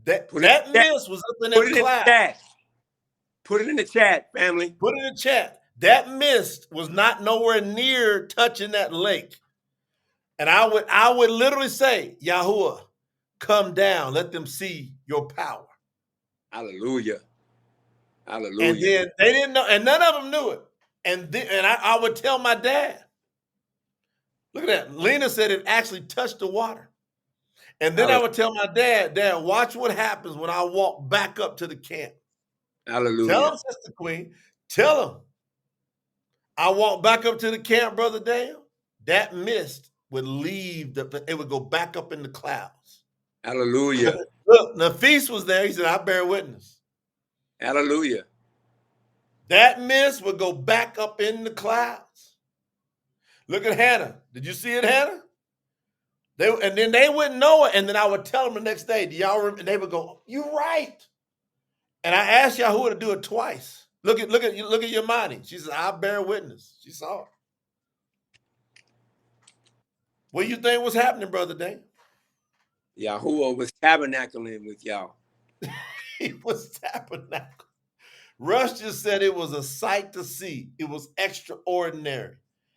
That mist was up in that cloud. Put it in the chat, family. Put it in the chat. That mist was not nowhere near touching that lake. And I would literally say, Yahuwah, come down. Let them see your power. Hallelujah. Hallelujah. And then they didn't know, and none of them knew it. And I would tell my dad. Look at that. Lena said it actually touched the water. And then I would tell my dad, watch what happens when I walk back up to the camp. Hallelujah. Tell him, Sister Queen. Tell him. I walk back up to the camp, Brother Daniel. That mist would leave. It would go back up in the clouds. Hallelujah. Look, the feast was there. He said, I bear witness. Hallelujah. That mist would go back up in the clouds. Look at Hannah. Did you see it, Hannah? And then they wouldn't know it. And then I would tell them the next day, do y'all remember? And they would go, you're right. And I asked Yahuwah to do it twice. Look at your money. She said, I bear witness. She saw it. What do you think was happening, Brother Dan? Yahuwah was tabernacling with y'all. He was tabernacling. Rush just said it was a sight to see. It was extraordinary.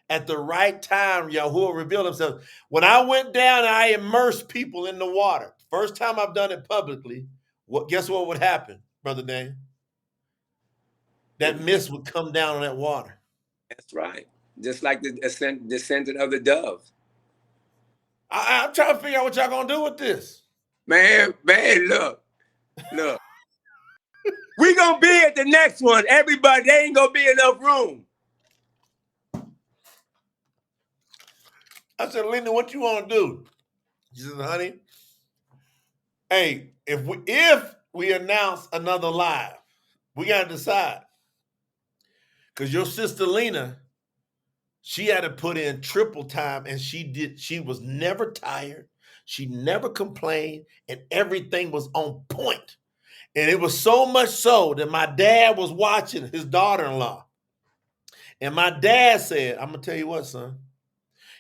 At the right time, Yahuwah revealed himself. When I went down and I immersed people in the water, first time I've done it publicly, guess what would happen, Brother Dan? That mist would come down on that water. That's right. Just like the descendant of the dove. I'm trying to figure out what y'all gonna do with this. Man, look. We gonna be at the next one. Everybody, there ain't gonna be enough room. I said, Linda, what you want to do? She said, honey, hey, if we announce another live, we got to decide. Because your sister Lena, she had to put in triple time, and she was never tired. She never complained, and everything was on point. And it was so much so that my dad was watching his daughter-in-law. And my dad said, I'm going to tell you what, son.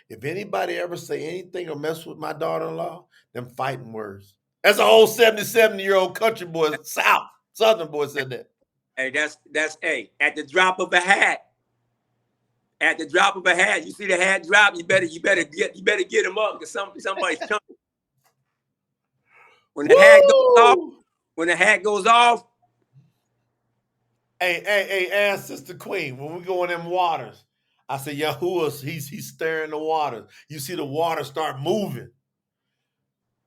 If anybody ever say anything or mess with my daughter-in-law, them fighting words. That's an old 77-year-old country boy, Southern boy said that. Hey, that's at the drop of a hat. At the drop of a hat, you see the hat drop. You better get him up because somebody's jumping. When the hat goes off. Hey, ask Sister Queen, when we go in them waters, I said, Yahuwah, he's stirring the waters. You see the water start moving.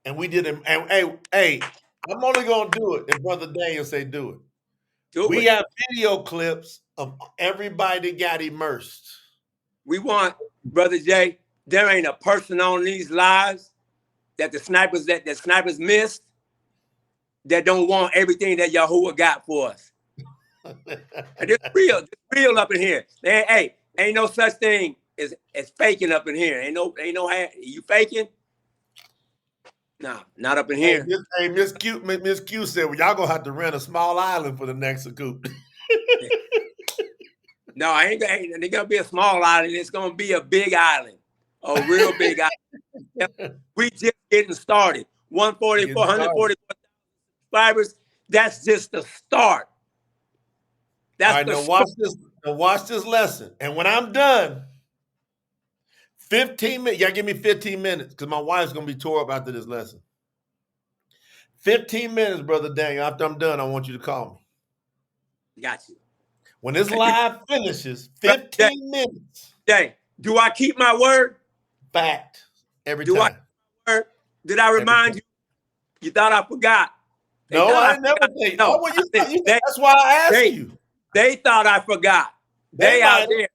And we did it. And hey, I'm only gonna do it if Brother Daniel say do it. We have video clips of everybody that got immersed. We want, Brother Jay, there ain't a person on these lives that the snipers missed that don't want everything that Yahuwah got for us. It's real up in here. Hey, ain't no such thing as faking up in here. Ain't no you faking? Nah, not up in here. Hey, Miss Q said, well, y'all gonna have to rent a small island for the next scoop. No, ain't gonna be a small island. It's gonna be a big island, a real big island. We just getting started. 144 subscribers. That's just the start. That's all right, now watch this lesson. And when I'm done, 15 minutes. Y'all give me 15 minutes because my wife's gonna be tore up after this lesson. 15 minutes, Brother Daniel. After I'm done, I want you to call me. Got you. When this live finishes, 15 minutes. Dang, do I keep my word? Fact. Every time. Did I remind you? You thought I forgot. They No, thought I I didn't never forgot. think. No, Oh, well, I said, that's why I asked they, you. they thought I forgot. They They might. out there.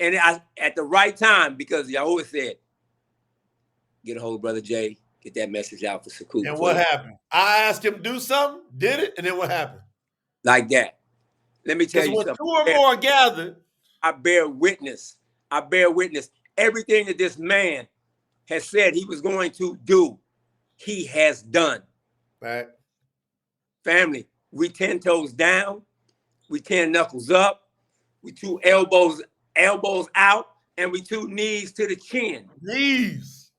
And at the right time, because Yahuwah said, get a hold of Brother Jay, get that message out for Sukkot. And what happened? I asked him to do something, did it, and then what happened? Like that. Let me tell Because you when something. two or more gathered, I bear witness. I bear witness. Everything that this man has said he was going to do, he has done. right? Family, we 10 toes down, we 10 knuckles up, we 2 elbows out, and we 2 knees to the chin. Knees.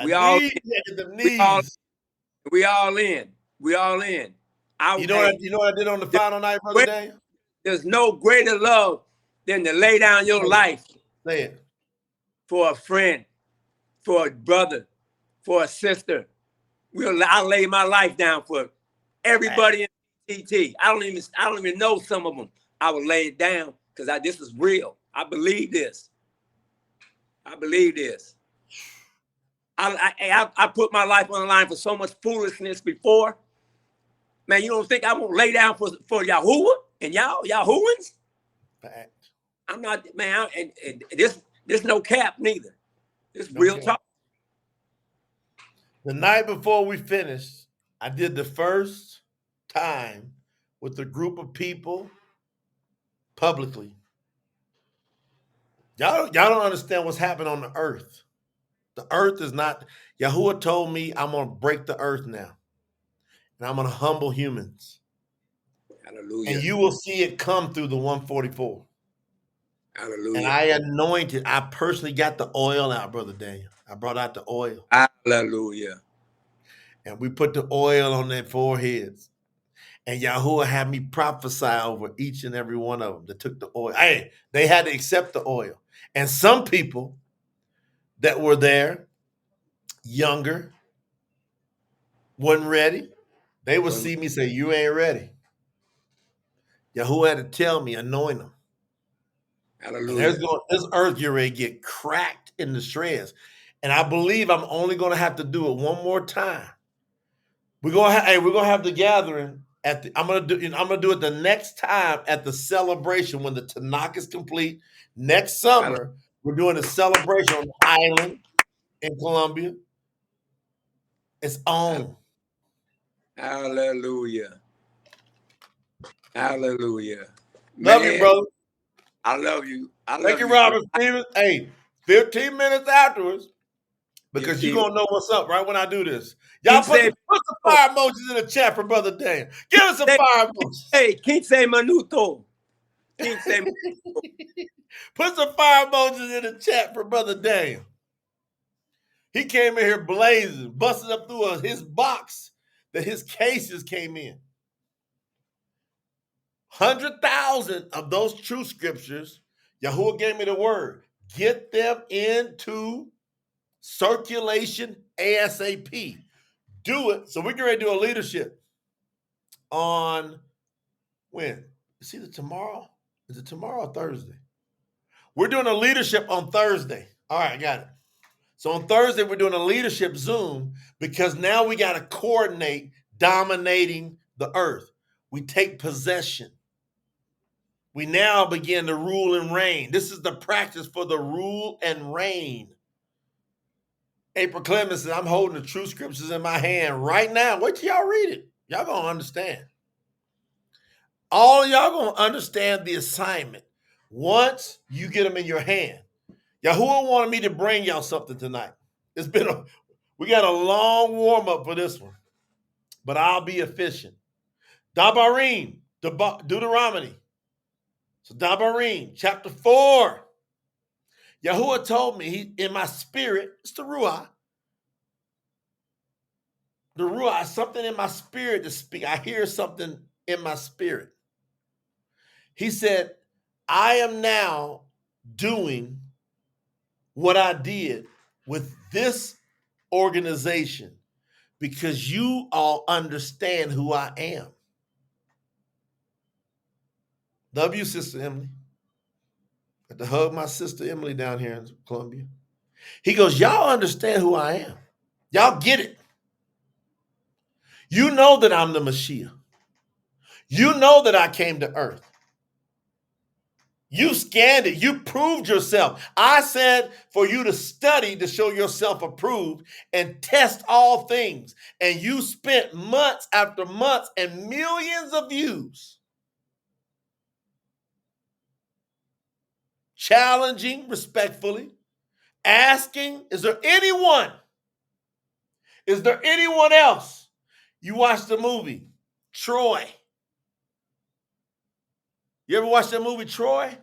We all Knees, the we all knees. we all in. We all in. You know what I did on the final night, Brother Daniel? There's no greater love than to lay down your life Say it. for a friend, for a brother, for a sister. I'll lay my life down for everybody in TT. I don't even know some of them. I will lay it down because this is real. I believe this. I believe this. I put my life on the line for so much foolishness before. Man, you don't think I won't lay down for Yahuwah and Yahuahans? Fact. I'm not, man. And this no cap neither. This No real cap. talk. The night before we finished, I did the first time with a group of people publicly. Y'all don't understand what's happening on the earth. The earth is not. Yahuwah told me I'm going to break the earth now. And I'm going to humble humans. Hallelujah. And you will see it come through the 144. Hallelujah. And I anointed. I personally got the oil out, Brother Daniel. I brought out the oil. Hallelujah. And we put the oil on their foreheads. And Yahuwah had me prophesy over each and every one of them that took the oil. Hey, they had to accept the oil. And some people that were there, younger, wasn't ready. They would see me say, you ain't ready. Yahuwah had to tell me, anoint them. Hallelujah. And this earth, you're ready to get cracked in the shreds. And I believe I'm only going to have to do it one more time. We're gonna have the gathering I'm gonna do it the next time at the celebration when the Tanakh is complete. Next summer, we're doing a celebration on the island in Colombia. It's on. Hallelujah. Hallelujah. Love you, brother. I love you. Thank you, Robert Stevens. Hey, 15 minutes afterwards, because you're going to know what's up right when I do this. Y'all put some fire emojis in the chat for Brother Dan. Give us some fire emojis. Hey, 15 minuto. 15 minuto. Put some fire emojis in the chat for Brother Daniel. He came in here blazing, busting up through his box that his cases came in. 100,000 of those true scriptures, Yahuwah gave me the word. Get them into circulation ASAP. Do it. So we're going to do a leadership on when? It's either tomorrow. Is it tomorrow or Thursday? We're doing a leadership on Thursday. All right, I got it. So on Thursday, we're doing a leadership Zoom because now we got to coordinate dominating the earth. We take possession. We now begin to rule and reign. This is the practice for the rule and reign. April Clemens said, I'm holding the true scriptures in my hand right now. Wait till y'all read it. Y'all going to understand. All of y'all going to understand the assignment once you get them in your hand. Yahuwah wanted me to bring y'all something tonight. We got a long warm-up for this one, but I'll be efficient. Dabariym, Deuteronomy. So Dabariym, chapter 4. Yahuwah told me in my spirit, it's the Ruah. The Ruah, something in my spirit to speak. I hear something in my spirit. He said, I am now doing what I did with this organization because you all understand who I am. Love you, Sister Emily. Got to hug my sister Emily down here in Columbia. He goes, y'all understand who I am. Y'all get it. You know that I'm the Messiah. You know that I came to earth. You scanned it. You proved yourself. I said for you to study to show yourself approved and test all things. And you spent months after months and millions of views challenging respectfully, asking, is there anyone? Is there anyone else? You watched the movie, Troy. You ever watched that movie, Troy?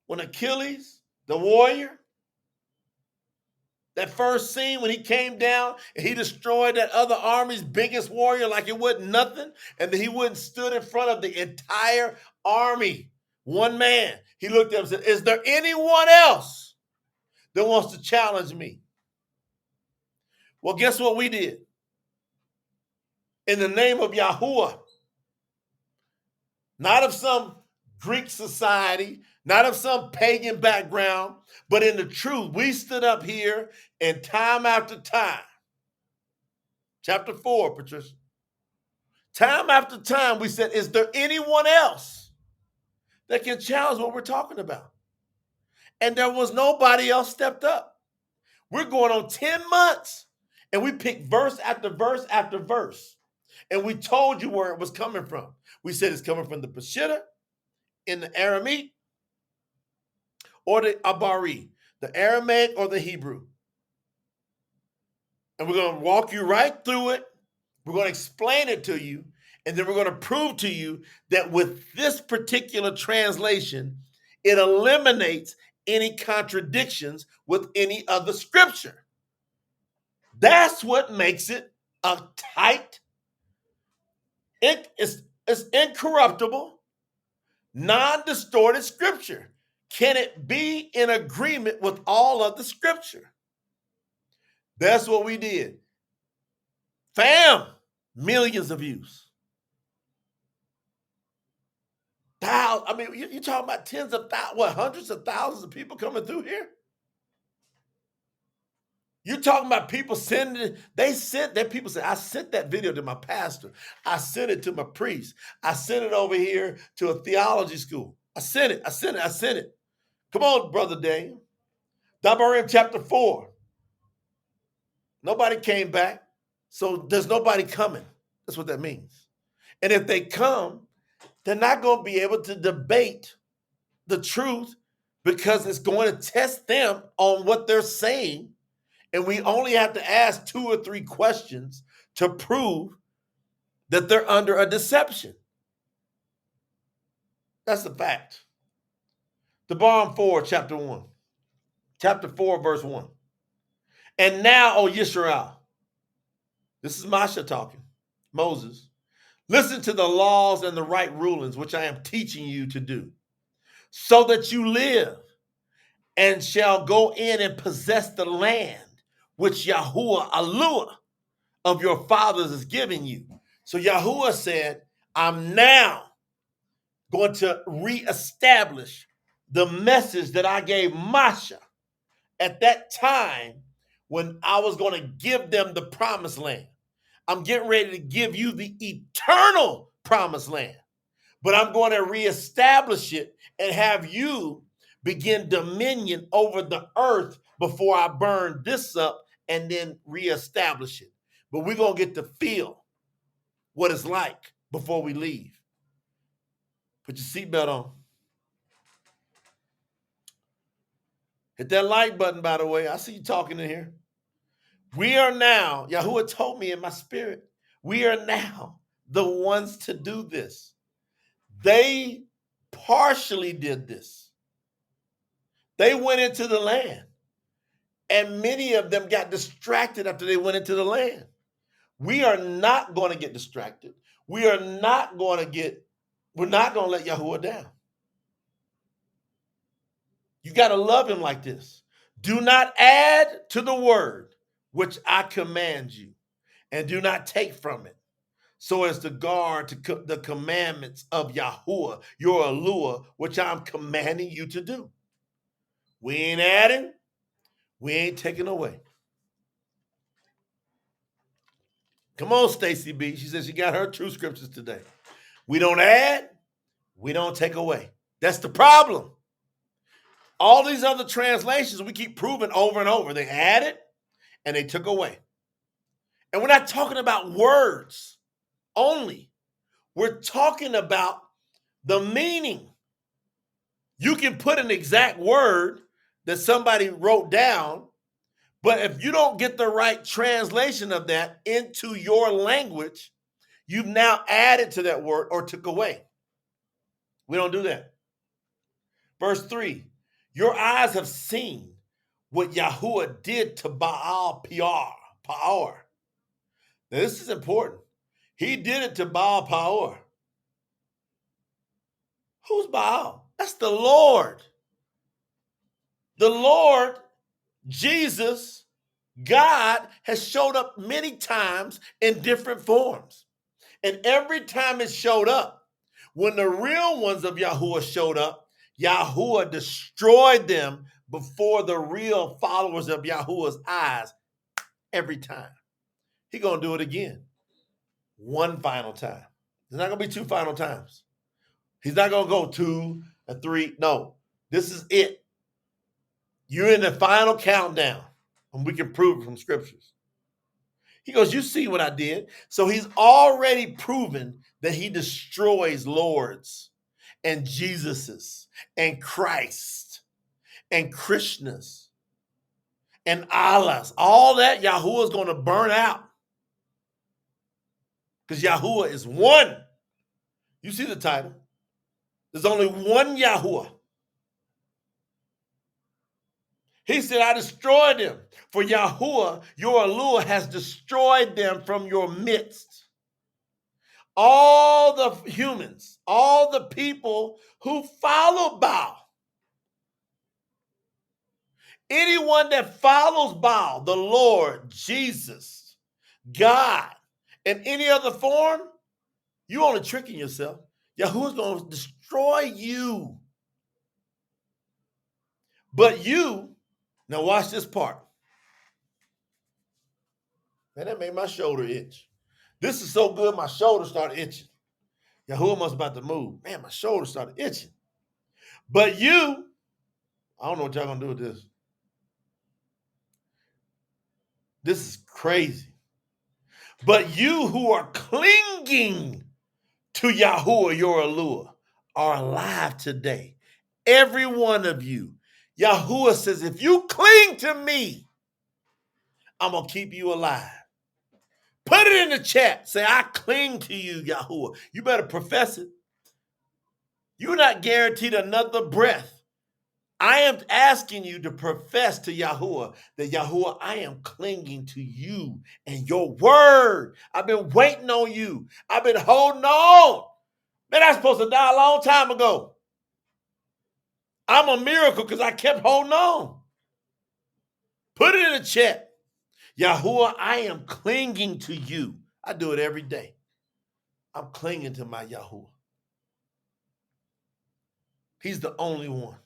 When Achilles, the warrior, that first scene when he came down and he destroyed that other army's biggest warrior like it wasn't nothing, and then he wouldn't stood in front of the entire army, one man. He looked at him and said, is there anyone else that wants to challenge me? Well, guess what we did? In the name of Yahuwah, not of some Greek society, not of some pagan background, but in the truth, we stood up here and time after time, chapter 4, Patricia, time after time, we said, is there anyone else that can challenge what we're talking about? And there was nobody else stepped up. We're going on 10 months, and we picked verse after verse after verse. And we told you where it was coming from. We said it's coming from the Peshitta, in the Aramaic, or the Dabariym, the Aramaic or the Hebrew. And we're going to walk you right through it. We're going to explain it to you. And then we're going to prove to you that with this particular translation, it eliminates any contradictions with any other scripture. That's what makes it a tight, it's incorruptible, non-distorted scripture. Can it be in agreement with all of the scripture? That's what we did. Fam, millions of views. I mean, you're talking about tens of thousands, hundreds of thousands of people coming through here? You're talking about people sending, people say, I sent that video to my pastor. I sent it to my priest. I sent it over here to a theology school. I sent it. Come on, Brother Daniel. Dabariym chapter 4. Nobody came back, so there's nobody coming. That's what that means. And if they come, they're not going to be able to debate the truth because it's going to test them on what they're saying. And we only have to ask 2 or 3 questions to prove that they're under a deception. That's the fact. Dabariym 4, chapter 1. Chapter 4, verse 1. And now, O Yisrael, this is Masha talking, Moses, listen to the laws and the right rulings which I am teaching you to do, so that you live and shall go in and possess the land which Yahuwah, Aluah, of your fathers is giving you. So Yahuwah said, I'm now going to reestablish the message that I gave Masha at that time when I was going to give them the promised land. I'm getting ready to give you the eternal promised land, but I'm going to reestablish it and have you begin dominion over the earth before I burn this up and then reestablish it. But we're going to get to feel what it's like before we leave. Put your seatbelt on. Hit that like button, by the way. I see you talking in here. We are now, Yahuwah told me in my spirit, we are now the ones to do this. They partially did this. They went into the land, and many of them got distracted after they went into the land. We are not going to get distracted. We're not going to let Yahuwah down. You got to love him like this. Do not add to the word which I command you, and do not take from it, so as to guard the commandments of Yahuwah, your Aluah, which I'm commanding you to do. We ain't adding, we ain't taking away. Come on, Stacy B. She says she got her true scriptures today. We don't add, we don't take away. That's the problem. All these other translations, we keep proving over and over. They added and they took away. And we're not talking about words only. We're talking about the meaning. You can put an exact word that somebody wrote down, but if you don't get the right translation of that into your language, you've now added to that word or took away. We don't do that. Verse 3, your eyes have seen what Yahuwah did to Baal Peor. Now, this is important. He did it to Baal Peor. Who's Baal? That's the Lord. The Lord, Jesus, God, has showed up many times in different forms. And every time it showed up, when the real ones of Yahuwah showed up, Yahuwah destroyed them before the real followers of Yahuwah's eyes every time. He's going to do it again. One final time. There's not going to be two final times. He's not going to go 2 and 3. No, this is it. You're in the final countdown, and we can prove it from scriptures. He goes, you see what I did? So he's already proven that he destroys lords and Jesuses and Christ and Krishnas and Allahs. All that Yahuwah is going to burn out. Because Yahuwah is one. You see the title. There's only one Yahuwah. He said, I destroyed them. For Yahuwah, your Aluah, has destroyed them from your midst. All the humans, all the people who follow Baal. Anyone that follows Baal, the Lord, Jesus, God, in any other form, you're only tricking yourself. Yahuwah's going to destroy you. But you, now watch this part. Man, that made my shoulder itch. This is so good, my shoulder started itching. Yahuwah must about to move. Man, my shoulder started itching. But you, I don't know what y'all going to do with this. This is crazy. But you who are clinging to Yahuwah, your Aluah, are alive today. Every one of you. Yahuwah says, if you cling to me, I'm going to keep you alive. Put it in the chat. Say, I cling to you, Yahuwah. You better profess it. You're not guaranteed another breath. I am asking you to profess to Yahuwah that, Yahuwah, I am clinging to you and your word. I've been waiting on you. I've been holding on. Man, I was supposed to die a long time ago. I'm a miracle because I kept holding on. Put it in the chat. Yahuwah, I am clinging to you. I do it every day. I'm clinging to my Yahuwah. He's the only one.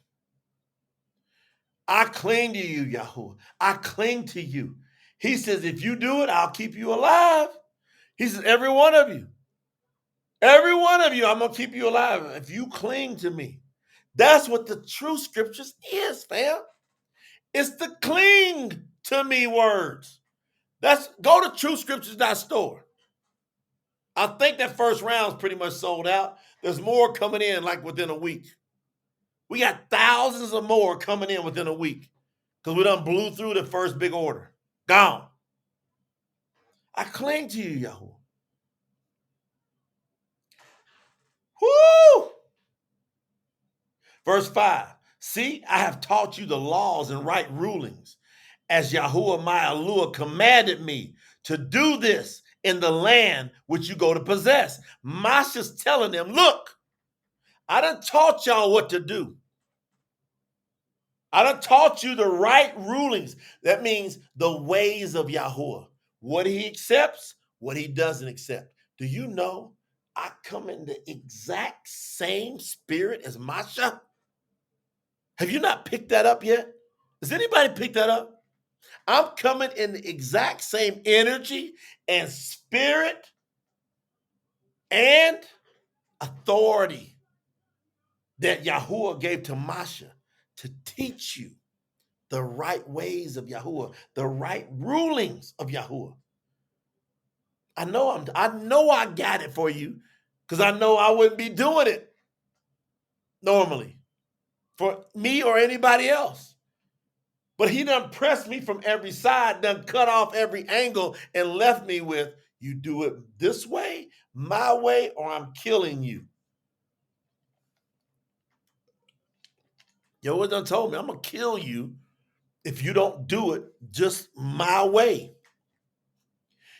I cling to you, Yahuwah. I cling to you. He says, if you do it, I'll keep you alive. He says, every one of you, I'm going to keep you alive if you cling to me. That's what the true scriptures is, fam. It's the cling to me words. Go to truescriptures.store. I think that first round's pretty much sold out. There's more coming in like within a week. We got thousands of more coming in within a week because we done blew through the first big order. Gone. I cling to you, Yahuwah. Woo! Verse 5. See, I have taught you the laws and right rulings, as Yahuwah my Aluah commanded me to do this in the land which you go to possess. Masha's telling them, look, I done taught y'all what to do. I done taught you the right rulings. That means the ways of Yahuwah. What he accepts, what he doesn't accept. Do you know I come in the exact same spirit as Masha? Have you not picked that up yet? Has anybody picked that up? I'm coming in the exact same energy and spirit and authority that Yahuwah gave to Masha to teach you the right ways of Yahuwah, the right rulings of Yahuwah. I know I got it for you because I know I wouldn't be doing it normally for me or anybody else. But he done pressed me from every side, done cut off every angle and left me with, you do it this way, my way, or I'm killing you. Yahuwah done told me, I'm going to kill you if you don't do it just my way.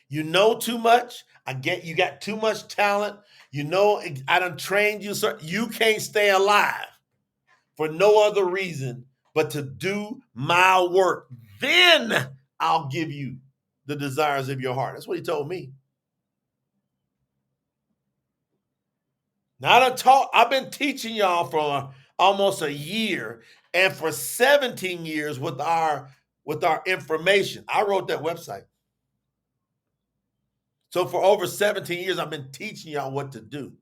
You know too much. You got too much talent. You know, I done trained you, sir. You can't stay alive for no other reason but to do my work. Then I'll give you the desires of your heart. That's what he told me. Now I've been teaching y'all for almost a year, and for 17 years with our information. I wrote that website. So for over 17 years, I've been teaching y'all what to do.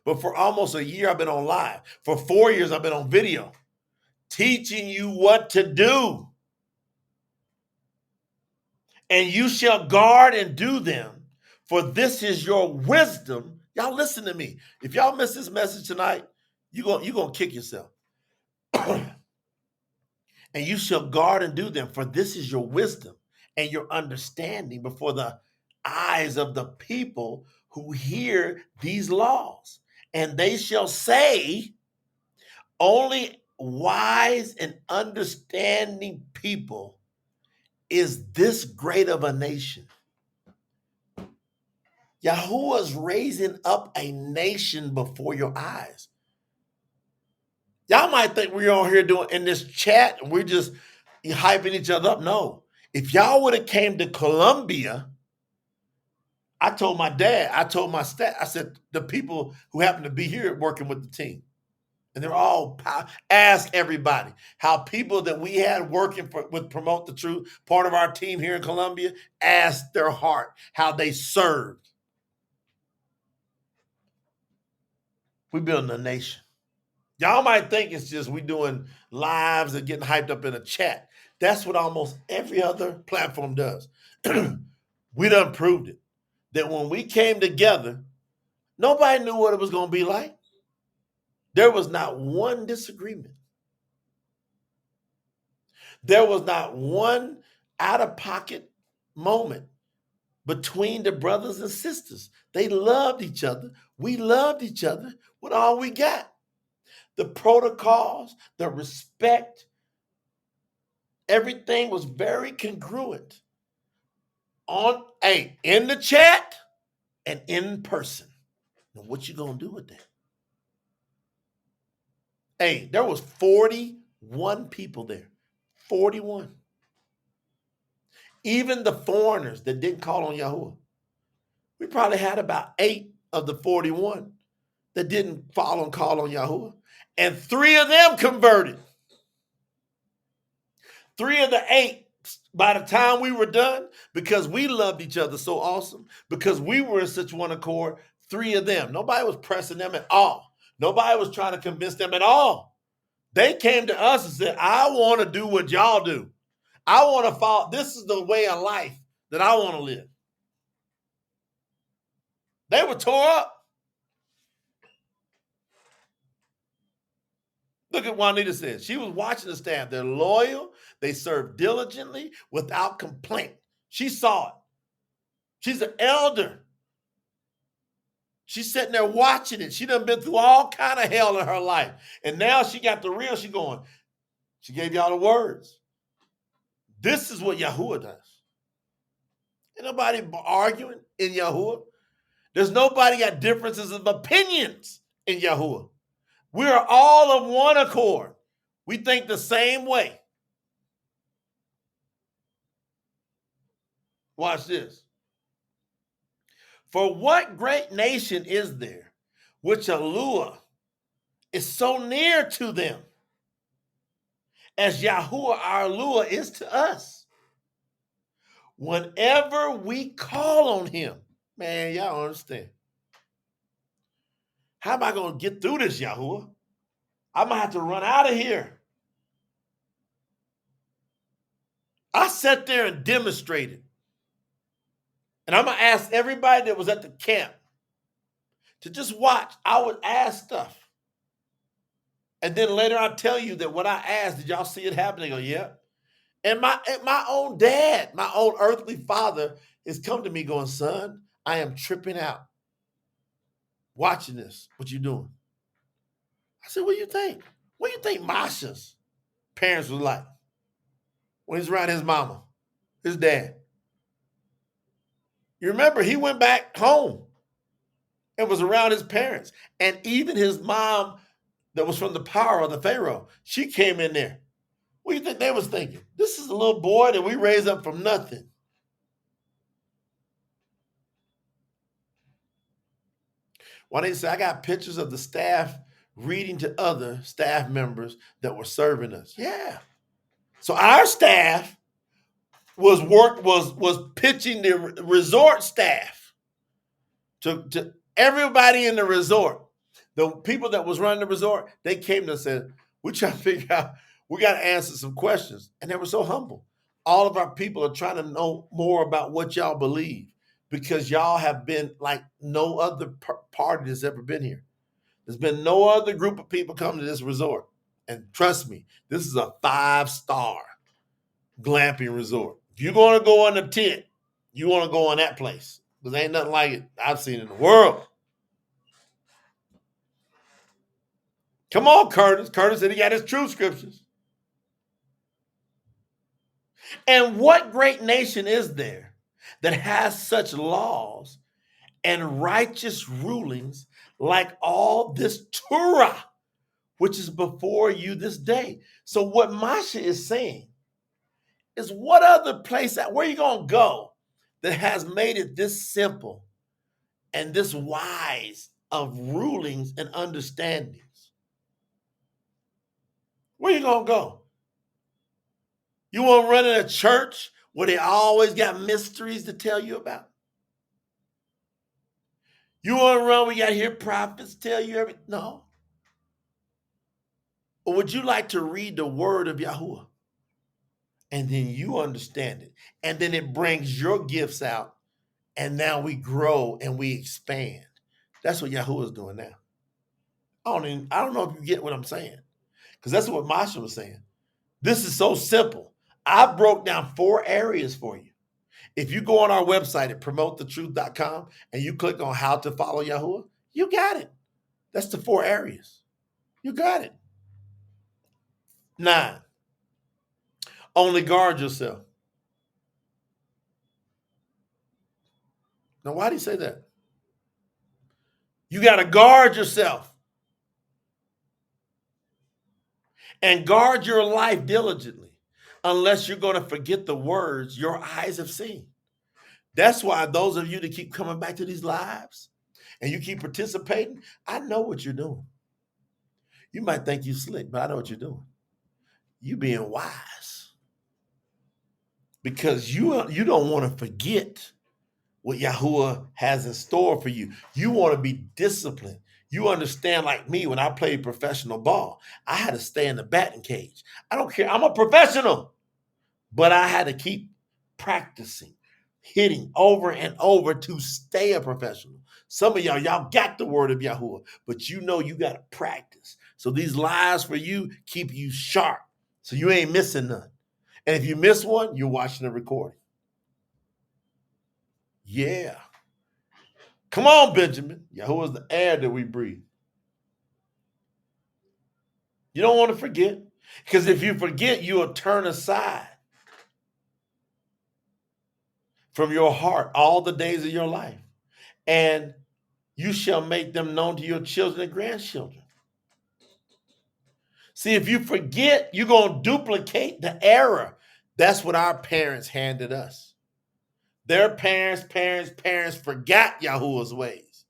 But for almost a year, I've been on live. For 4 years, I've been on video, teaching you what to do. And you shall guard and do them, for this is your wisdom. Y'all listen to me. If y'all miss this message tonight, you're gonna kick yourself. And you shall guard and do them, for this is your wisdom and your understanding before the eyes of the people who hear these laws. And they shall say, only wise and understanding people is this great of a nation. Yahuwah's raising up a nation before your eyes. Y'all might think we're on here doing in this chat and we're just hyping each other up. No. If y'all would have came to Colombia, I told my dad, I told my staff, I said, the people who happen to be here working with the team, and they're all, ask everybody how people that we had working with Promote the Truth, part of our team here in Colombia, asked their heart how they served. We're building a nation. Y'all might think it's just we doing lives and getting hyped up in a chat. That's what almost every other platform does. We done proved it. That when we came together, nobody knew what it was going to be like. There was not one disagreement. There was not one out-of-pocket moment between the brothers and sisters. They loved each other. We loved each other with all we got. The protocols, the respect, everything was very congruent in the chat and in person. Now, what you gonna do with that? Hey, there was 41 people there. 41. Even the foreigners that didn't call on Yahuwah. We probably had about 8 of the 41 that didn't call on Yahuwah. And 3 of them converted. 3 of the 8, by the time we were done, because we loved each other so awesome, because we were in such one accord, 3 of them. Nobody was pressing them at all. Nobody was trying to convince them at all. They came to us and said, I want to do what y'all do. I want to follow. This is the way of life that I want to live. They were tore up. Look at Juanita said. She was watching the staff. They're loyal. They serve diligently without complaint. She saw it. She's an elder. She's sitting there watching it. She done been through all kind of hell in her life. And now she got the real. She going, she gave y'all the words. This is what Yahuwah does. Ain't nobody arguing in Yahuwah. There's nobody got differences of opinions in Yahuwah. We are all of one accord. We think the same way. Watch this. For what great nation is there which Aluah is so near to them as Yahuwah our Aluah is to us? Whenever we call on him, man, y'all don't understand. How am I going to get through this, Yahuwah? I'm going to have to run out of here. I sat there and demonstrated. And I'm going to ask everybody that was at the camp to just watch. I would ask stuff. And then later I tell you that what I asked, did y'all see it happen? They go, yeah. And my own dad, my own earthly father, has come to me going, son, I am tripping out watching this. What you doing? I said, what do you think? What do you think Masha's parents was like when he's around his mama, his dad? You remember, he went back home and was around his parents. And even his mom that was from the power of the Pharaoh, she came in there. What do you think they was thinking? This is a little boy that we raised up from nothing. Why they say I got pictures of the staff reading to other staff members that were serving us. Yeah. So our staff was pitching the resort staff to everybody in the resort. The people that was running the resort, they came to us and said, we're trying to figure out, we got to answer some questions. And they were so humble. All of our people are trying to know more about what y'all believe because y'all have been like no other party that's ever been here. There's been no other group of people come to this resort. And trust me, this is a 5-star glamping resort. If you're going to go in a tent, you want to go in that place because ain't nothing like it I've seen in the world. Come on, Curtis. Curtis said he got his true scriptures. And what great nation is there that has such laws and righteous rulings like all this Torah, which is before you this day? So what Masha is saying is what other place, where you going to go that has made it this simple and this wise of rulings and understandings? Where you going to go? You want to run in a church where they always got mysteries to tell you about? You want to run where you got to hear prophets tell you everything? No. Or would you like to read the word of Yahuwah? And then you understand it. And then it brings your gifts out. And now we grow and we expand. That's what Yahuwah is doing now. I don't know if you get what I'm saying. Because that's what Masha was saying. This is so simple. I broke down 4 areas for you. If you go on our website at promotethetruth.com and you click on how to follow Yahuwah, you got it. That's the 4 areas. You got it. 9, only guard yourself. Now, why do you say that? You got to guard yourself and guard your life diligently, unless you're going to forget the words your eyes have seen. That's why those of you that keep coming back to these lives and you keep participating, I know what you're doing. You might think you're slick, but I know what you're doing. You being wise. Because you don't want to forget what Yahuwah has in store for you. You want to be disciplined. You understand, like me, when I played professional ball, I had to stay in the batting cage. I don't care. I'm a professional. But I had to keep practicing, hitting over and over to stay a professional. Some of y'all got the word of Yahuwah, but you know you got to practice. So these lies for you keep you sharp. So you ain't missing none. And if you miss one, you're watching the recording. Yeah. Come on, Benjamin. Yahuwah is the air that we breathe. You don't want to forget. Because if you forget, you will turn aside from your heart all the days of your life. And you shall make them known to your children and grandchildren. See, if you forget, you're going to duplicate the error. That's what our parents handed us. Their parents forgot Yahuwah's ways.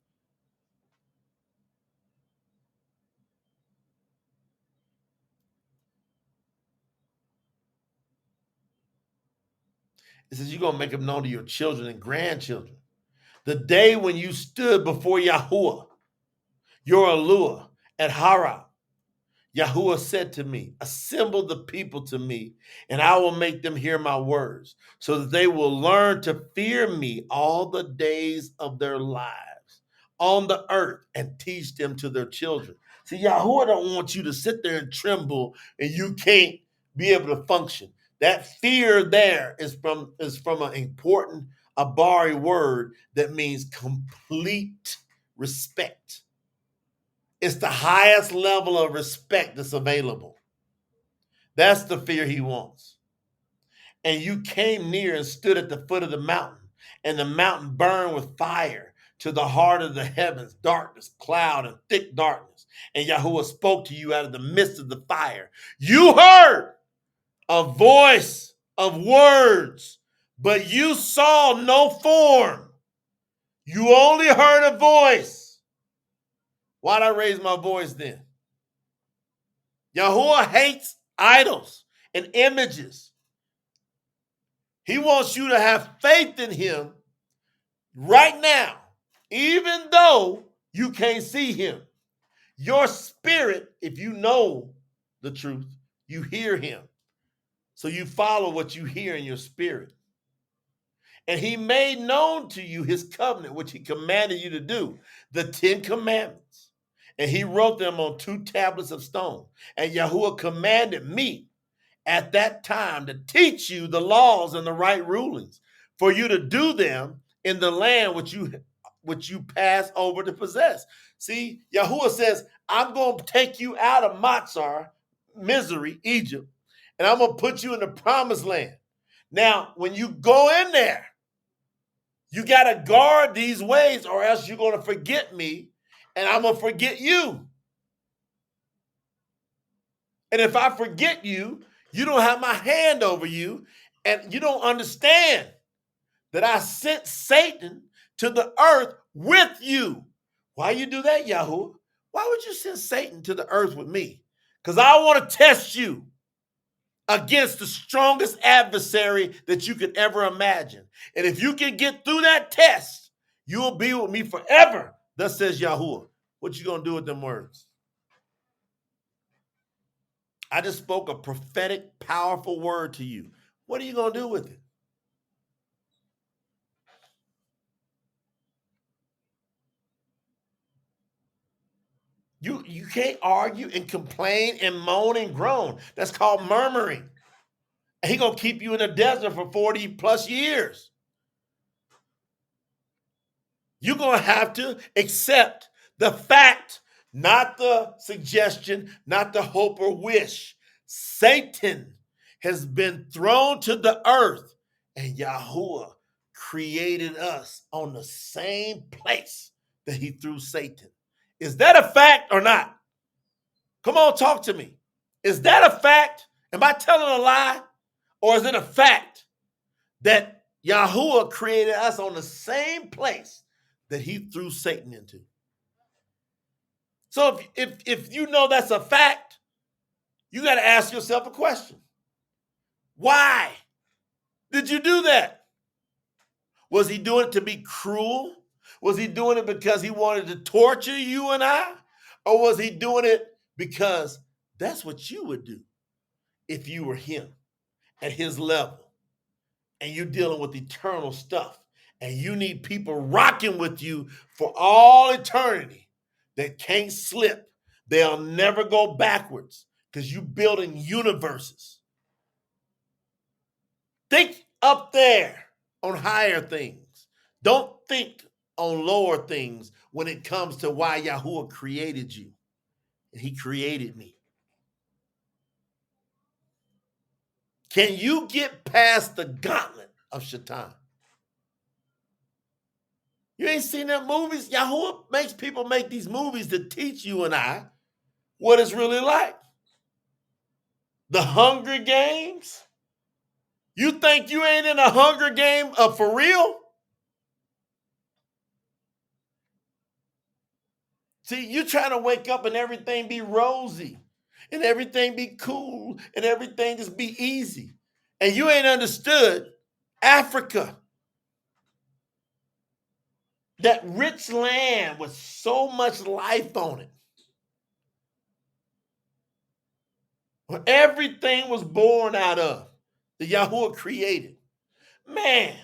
It says you're going to make them known to your children and grandchildren. The day when you stood before YAHUAH, your Aluah, at Harab, YAHUAH said to me, assemble the people to me, and I will make them hear my words, so that they will learn to fear me all the days of their lives on the earth, and teach them to their children. See, YAHUAH don't want you to sit there and tremble and you can't be able to function. That fear there is from an important Abari word that means complete respect. It's the highest level of respect that's available. That's the fear he wants. And you came near and stood at the foot of the mountain, and the mountain burned with fire to the heart of the heavens, darkness, cloud, and thick darkness. And YAHUAH spoke to you out of the midst of the fire. You heard a voice of words, but you saw no form. You only heard a voice. Why'd I raise my voice then? YAHUAH hates idols and images. He wants you to have faith in him right now, even though you can't see him. Your spirit, if you know the truth, you hear him. So you follow what you hear in your spirit. And he made known to you his covenant, which he commanded you to do, the 10 commandments. And he wrote them on 2 tablets of stone. And YAHUAH commanded me at that time to teach you the laws and the right rulings, for you to do them in the land which you pass over to possess. See, YAHUAH says, I'm going to take you out of Matzar, misery, Egypt, and I'm going to put you in the promised land. Now, when you go in there, you got to guard these ways, or else you're going to forget me, and I'm going to forget you. And if I forget you, you don't have my hand over you, and you don't understand that I sent Satan to the earth with you. Why you do that, YAHUAH? Why would you send Satan to the earth with me? Because I want to test you against the strongest adversary that you could ever imagine. And if you can get through that test, you will be with me forever. Thus says YAHUAH. What you going to do with them words? I just spoke a prophetic, powerful word to you. What are you going to do with it? You can't argue and complain and moan and groan. That's called murmuring. And he's going to keep you in the desert for 40 plus years. You're going to have to accept the fact, not the suggestion, not the hope or wish. Satan has been thrown to the earth, and YAHUAH created us on the same place that he threw Satan. Is that a fact or not? Come on, talk to me. Is that a fact? Am I telling a lie? Or is it a fact that YAHUAH created us on the same place that he threw Satan into? So if you know that's a fact, you got to ask yourself a question. Why did you do that? Was he doing it to be cruel? Was he doing it because he wanted to torture you and I? Or was he doing it because that's what you would do if you were him at his level and you're dealing with eternal stuff and you need people rocking with you for all eternity that can't slip? They'll never go backwards because you're building universes. Think up there on higher things. Don't think on lower things when it comes to why YAHUAH created you. And he created me. Can you get past the gauntlet of Shaitan? You ain't seen that movies? YAHUAH makes people make these movies to teach you and I what it's really like. The Hunger Games? You think you ain't in a Hunger Game for real? See, you trying to wake up and everything be rosy and everything be cool and everything just be easy. And you ain't understood Africa. That rich land with so much life on it. Where everything was born out of. The Yahuwah created. Man,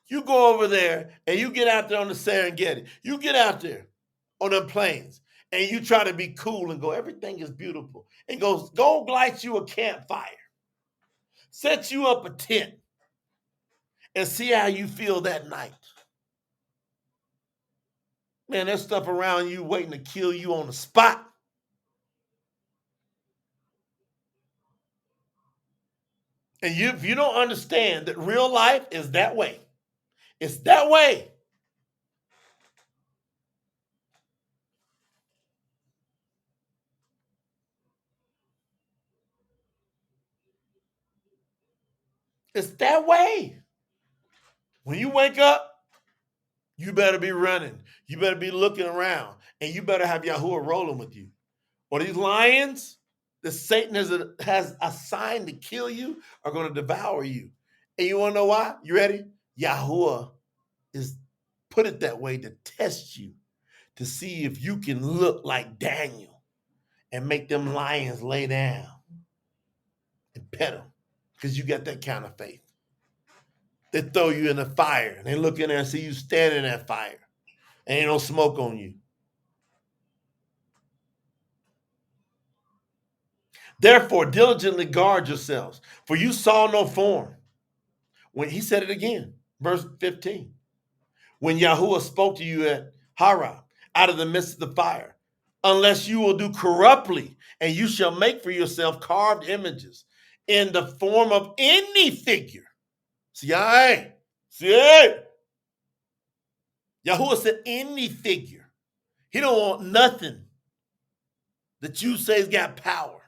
you go over there and you get out there on the Serengeti. You get out there on them plains and you try to be cool and go, everything is beautiful. And go light you a campfire. Set you up a tent and see how you feel that night. Man, there's stuff around you waiting to kill you on the spot. And if you don't understand that real life is that way, it's that way. It's that way. When you wake up, you better be running. You better be looking around. And you better have Yahuwah rolling with you. Or these lions that Satan has assigned to kill you are going to devour you. And you want to know why? You ready? Yahuwah is put it that way to test you, to see if you can look like Daniel and make them lions lay down and pet them, because you got that kind of faith. They throw you in the fire and they look in there and see you standing in that fire and ain't no smoke on you. Therefore, diligently guard yourselves, for you saw no form. When he said it again, verse 15, when Yahuwah spoke to you at Hara, out of the midst of the fire, unless you will do corruptly, and you shall make for yourself carved images in the form of any figure. See, Yahuwah said any figure. He don't want nothing that you say's got power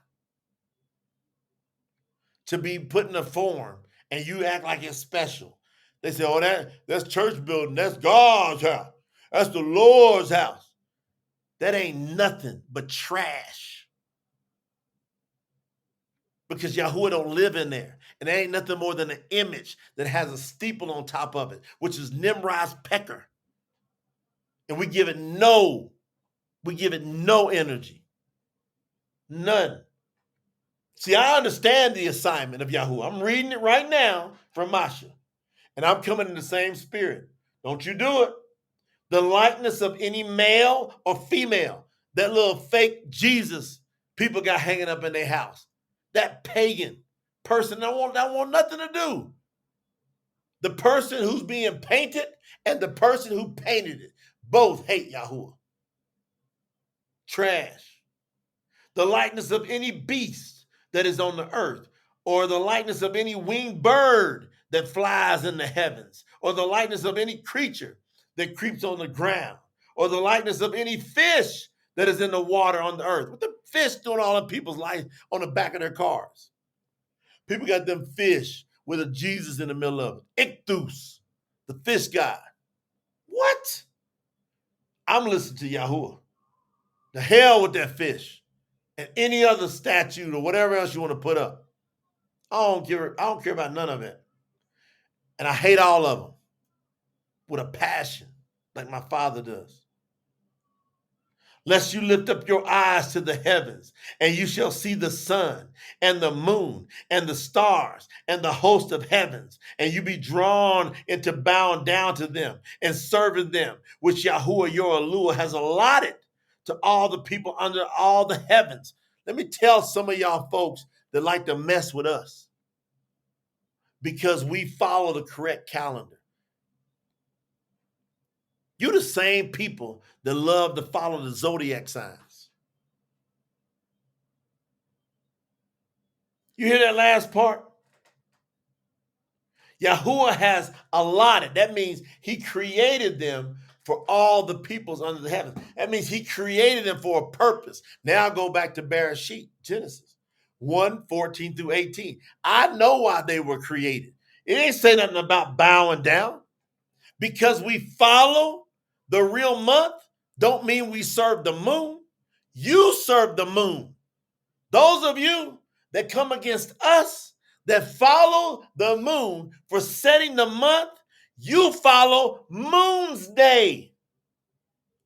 to be put in a form and you act like it's special. They say, oh, that's church building. That's God's house. That's the Lord's house. That ain't nothing but trash. Because Yahuwah don't live in there. And there ain't nothing more than an image that has a steeple on top of it, which is Nimrod's pecker. And we give it no energy. None. See, I understand the assignment of Yahuwah. I'm reading it right now from Masha. And I'm coming in the same spirit. Don't you do it. The likeness of any male or female, that little fake Jesus people got hanging up in their house. That pagan person that want nothing to do. The person who's being painted and the person who painted it both hate Yahuwah. Trash. The likeness of any beast that is on the earth, or the likeness of any winged bird that flies in the heavens, or the likeness of any creature that creeps on the ground, or the likeness of any fish that is in the water on the earth. What the fish doing all in people's life on the back of their cars? People got them fish with a Jesus in the middle of it. Ichthus, the fish god. What? I'm listening to Yahuwah. The hell with that fish and any other statue or whatever else you want to put up. I don't care about none of it. And I hate all of them with a passion like my father does. Lest you lift up your eyes to the heavens, and you shall see the sun and the moon and the stars and the host of heavens, and you be drawn into bowing down to them and serving them, which Yahuwah your Aluah has allotted to all the people under all the heavens. Let me tell some of y'all folks that like to mess with us because we follow the correct calendar. You're the same people that love to follow the zodiac signs. You hear that last part? Yahuwah has allotted. That means he created them for all the peoples under the heavens. That means he created them for a purpose. Now go back to Bereshit, Genesis 1:14 through 18. I know why they were created. It ain't say nothing about bowing down. Because we follow the real month don't mean we serve the moon. You serve the moon. Those of you that come against us, that follow the moon for setting the month, you follow moon's day.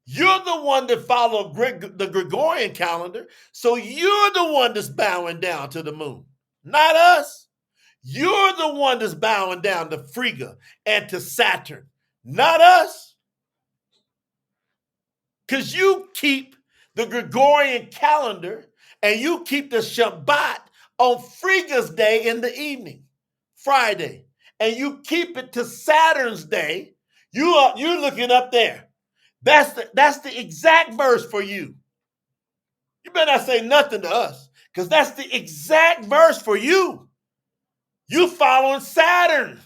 You're the one that follow the Gregorian calendar, so you're the one that's bowing down to the moon, not us. You're the one that's bowing down to Frigga and to Saturn, not us. Because you keep the Gregorian calendar and you keep the Shabbat on Frigga's day in the evening, Friday, and you keep it to Saturn's day. You're looking up there. That's the exact verse for you. You better not say nothing to us, because that's the exact verse for you. You following Saturn,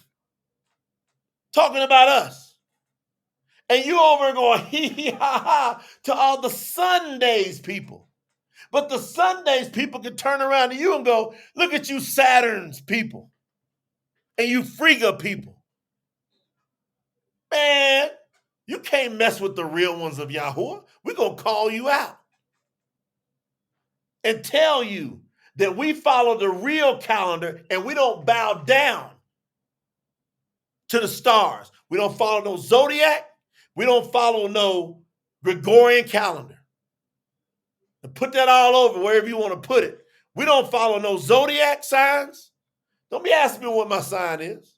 talking about us. And you over going, hee hee ha ha, to all the Sundays people. But the Sundays people can turn around to you and go, look at you Saturn's people. And you Frigga people. Man, you can't mess with the real ones of Yahuwah. We're going to call you out and tell you that we follow the real calendar and we don't bow down to the stars. We don't follow no zodiac. We don't follow no Gregorian calendar. And put that all over wherever you want to put it. We don't follow no zodiac signs. Don't be asking me what my sign is.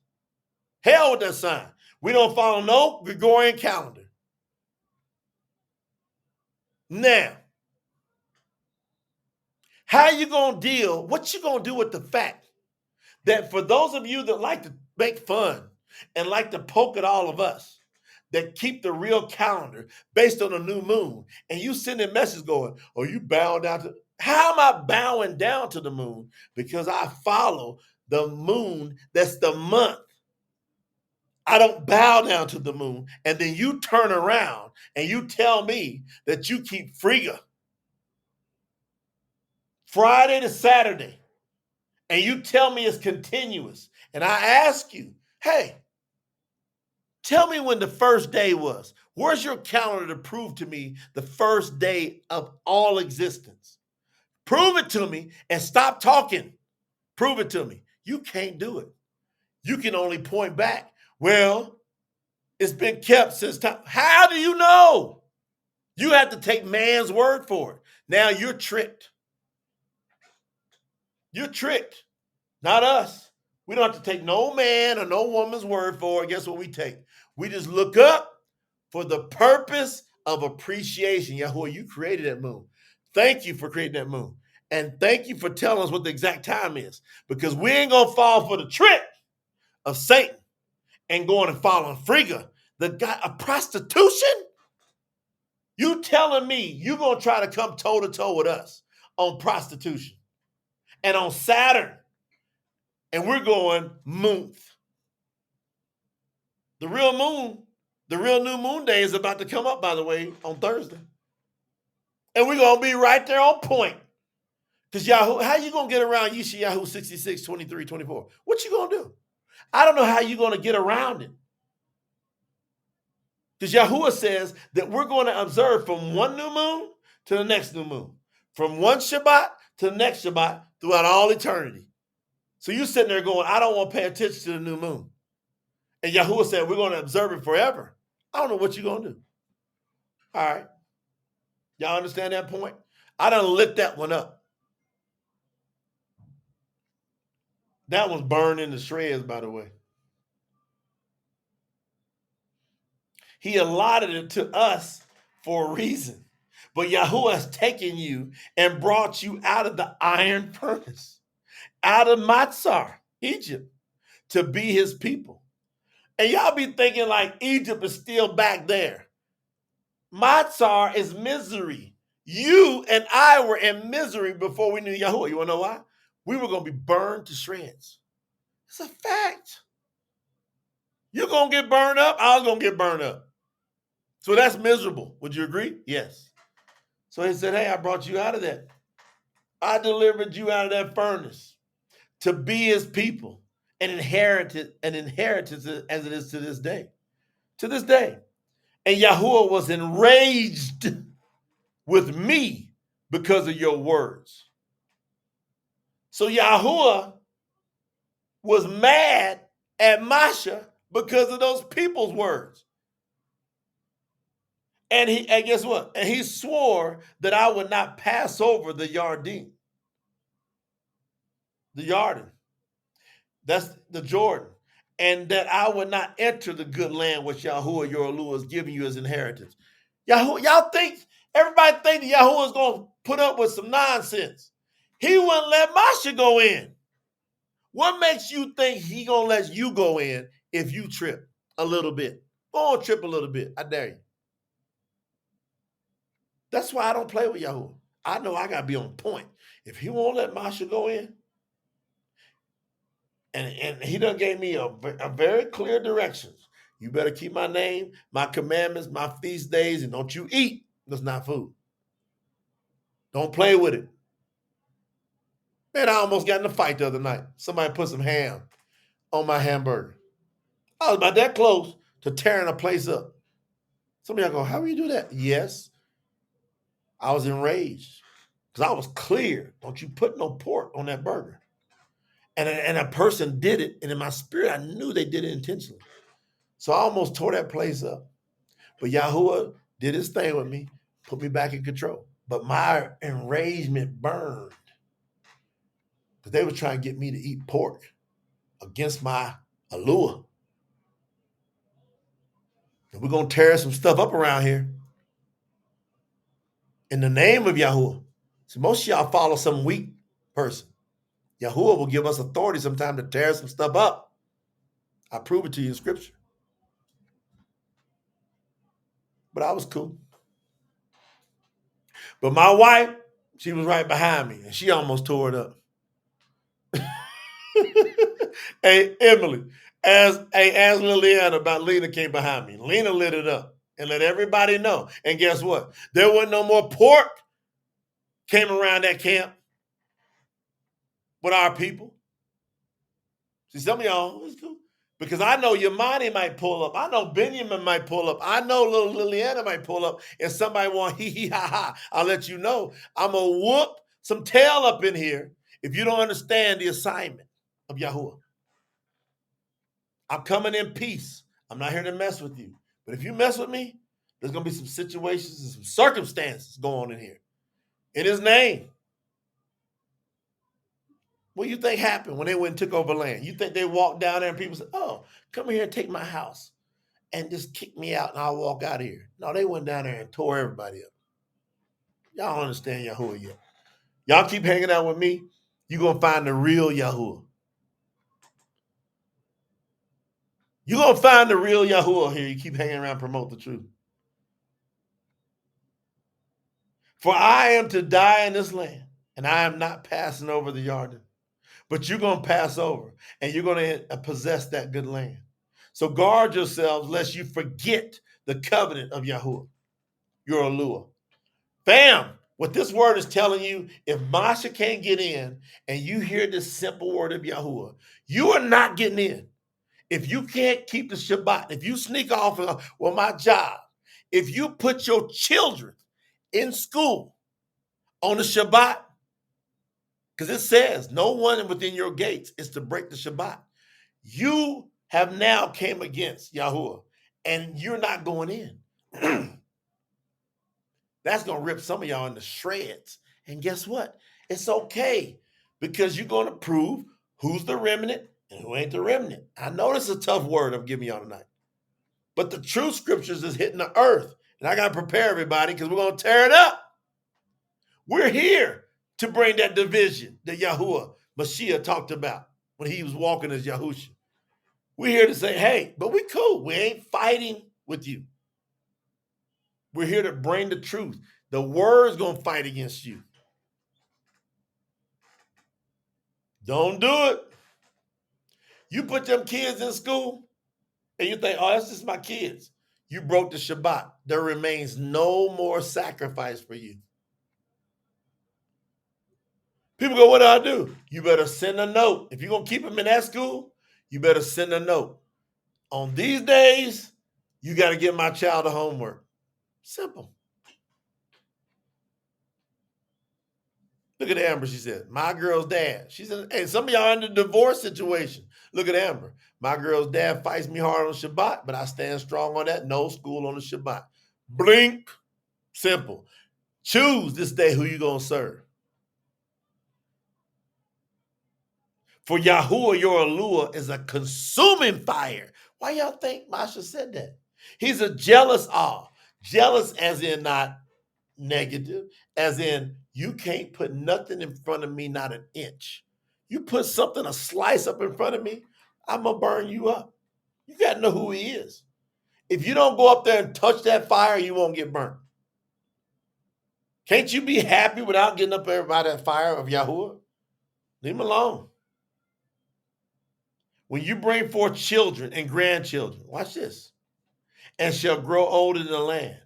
Hell with that sign. We don't follow no Gregorian calendar. Now, how you going to deal, what you going to do with the fact that for those of you that like to make fun and like to poke at all of us, that keep the real calendar based on a new moon, and you send a message going, oh, you bow down to, how am I bowing down to the moon? Because I follow the moon, that's the month. I don't bow down to the moon. And then you turn around and you tell me that you keep Frigga Friday to Saturday, and you tell me it's continuous. And I ask you, hey, tell me when the first day was. Where's your calendar to prove to me the first day of all existence? Prove it to me and stop talking. Prove it to me. You can't do it. You can only point back. Well, it's been kept since time. How do you know? You have to take man's word for it. Now you're tricked. You're tricked, not us. We don't have to take no man or no woman's word for it. Guess what we take? We just look up for the purpose of appreciation. Yahuwah, you created that moon. Thank you for creating that moon. And thank you for telling us what the exact time is, because we ain't going to fall for the trick of Satan and going and following Frigga, the guy, a prostitution. You telling me you going to try to come toe to toe with us on prostitution and on Saturn, and we're going moon. The real moon, the real new moon day is about to come up, by the way, on Thursday. And we're going to be right there on point. Because Yahoo, how you going to get around Yeshayahu 66, 23, 24? What you going to do? I don't know how you're going to get around it. Because Yahuwah says that we're going to observe from one new moon to the next new moon. From one Shabbat to the next Shabbat throughout all eternity. So you're sitting there going, I don't want to pay attention to the new moon. And Yahuwah said, we're going to observe it forever. I don't know what you're going to do. All right. Y'all understand that point? I done lit that one up. That one's burned into shreds, by the way. He allotted it to us for a reason. But Yahuwah has taken you and brought you out of the iron furnace, out of Matzar, Egypt, to be his people. And y'all be thinking like Egypt is still back there. Matzar is misery. You and I were in misery before we knew Yahuwah. You want to know why? We were going to be burned to shreds. It's a fact. You're going to get burned up. I was going to get burned up. So that's miserable. Would you agree? Yes. So he said, hey, I brought you out of that. I delivered you out of that furnace to be his people and inherit an inheritance as it is to this day. To this day. And Yahuwah was enraged with me because of your words. So Yahuwah was mad at Masha because of those people's words. And guess what? And he swore that I would not pass over the Yarden. The Yarden. That's the Jordan. And that I would not enter the good land which Yahuwah your Aluah is giving you as inheritance. Y'all think, everybody think that Yahuwah is going to put up with some nonsense. He wouldn't let Masha go in. What makes you think he going to let you go in if you trip a little bit? Go on, trip a little bit. I dare you. That's why I don't play with Yahuwah. I know I got to be on point. If he won't let Masha go in, and he done gave me a very clear directions. You better keep my name, my commandments, my feast days, and don't you eat. That's not food. Don't play with it. Man, I almost got in a fight the other night. Somebody put some ham on my hamburger. I was about that close to tearing a place up. Some of y'all go, how will you do that? Yes, I was enraged because I was clear. Don't you put no pork on that burger. And a person did it, and in my spirit, I knew they did it intentionally. So I almost tore that place up. But Yahuwah did his thing with me, put me back in control. But my enragement burned because they were trying to get me to eat pork against my Aluah. And we're going to tear some stuff up around here in the name of Yahuwah. So most of y'all follow some weak person. Yahuwah will give us authority sometime to tear some stuff up. I prove it to you in scripture. But I was cool. But my wife, she was right behind me, and she almost tore it up. Hey, Emily, ask Liliana about Lena came behind me. Lena lit it up and let everybody know. And guess what? There wasn't no more pork came around that camp with our people. See, some of y'all, it's cool. Because I know Yamani might pull up. I know Benjamin might pull up. I know little Liliana might pull up. And somebody want hee ha ha. I'll let you know. I'm going to whoop some tail up in here if you don't understand the assignment of Yahuwah. I'm coming in peace. I'm not here to mess with you. But if you mess with me, there's going to be some situations and some circumstances going on in here. In his name. What do you think happened when they went and took over land? You think they walked down there and people said, oh, come here and take my house and just kick me out and I'll walk out of here. No, they went down there and tore everybody up. Y'all don't understand Yahuwah yet. Y'all keep hanging out with me, you're going to find the real Yahuwah. You're going to find the real Yahuwah here. You keep hanging around, promote the truth. For I am to die in this land, and I am not passing over the Yarden. But you're going to pass over, and you're going to possess that good land. So guard yourselves lest you forget the covenant of Yahuwah, your Aluah. Bam! What this word is telling you, if Masha can't get in, and you hear this simple word of Yahuwah, you are not getting in. If you can't keep the Shabbat, if you sneak off, well, my job, if you put your children in school on the Shabbat, because it says no one within your gates is to break the Shabbat. You have now came against Yahuwah, and you're not going in. That's going to rip some of y'all into shreds. And guess what? It's okay, because you're going to prove who's the remnant and who ain't the remnant. I know this is a tough word I'm giving y'all tonight, but the true scriptures is hitting the earth, and I got to prepare everybody because we're going to tear it up. We're here to bring that division that Yahuwah Mashiach talked about when he was walking as Yahusha. We're here to say, hey, but we cool. We ain't fighting with you. We're here to bring the truth. The word's going to fight against you. Don't do it. You put them kids in school and you think, oh, that's just my kids. You broke the Shabbat. There remains no more sacrifice for you. People go, what do I do? You better send a note. If you're going to keep them in that school, you better send a note. On these days, you got to give my child a homework. Simple. Look at Amber, she said, my girl's dad. She said, hey, some of y'all in the divorce situation. Look at Amber. My girl's dad fights me hard on Shabbat, but I stand strong on that. No school on the Shabbat. Blink. Simple. Choose this day who you going to serve. For Yahuwah, your Aluah, is a consuming fire. Why y'all think Masha said that? He's a jealous awe. Jealous as in not negative, as in you can't put nothing in front of me, not an inch. You put something, a slice up in front of me, I'm going to burn you up. You got to know who he is. If you don't go up there and touch that fire, you won't get burnt. Can't you be happy without getting up there by that fire of Yahuwah? Leave him alone. When you bring forth children and grandchildren, watch this, and shall grow old in the land.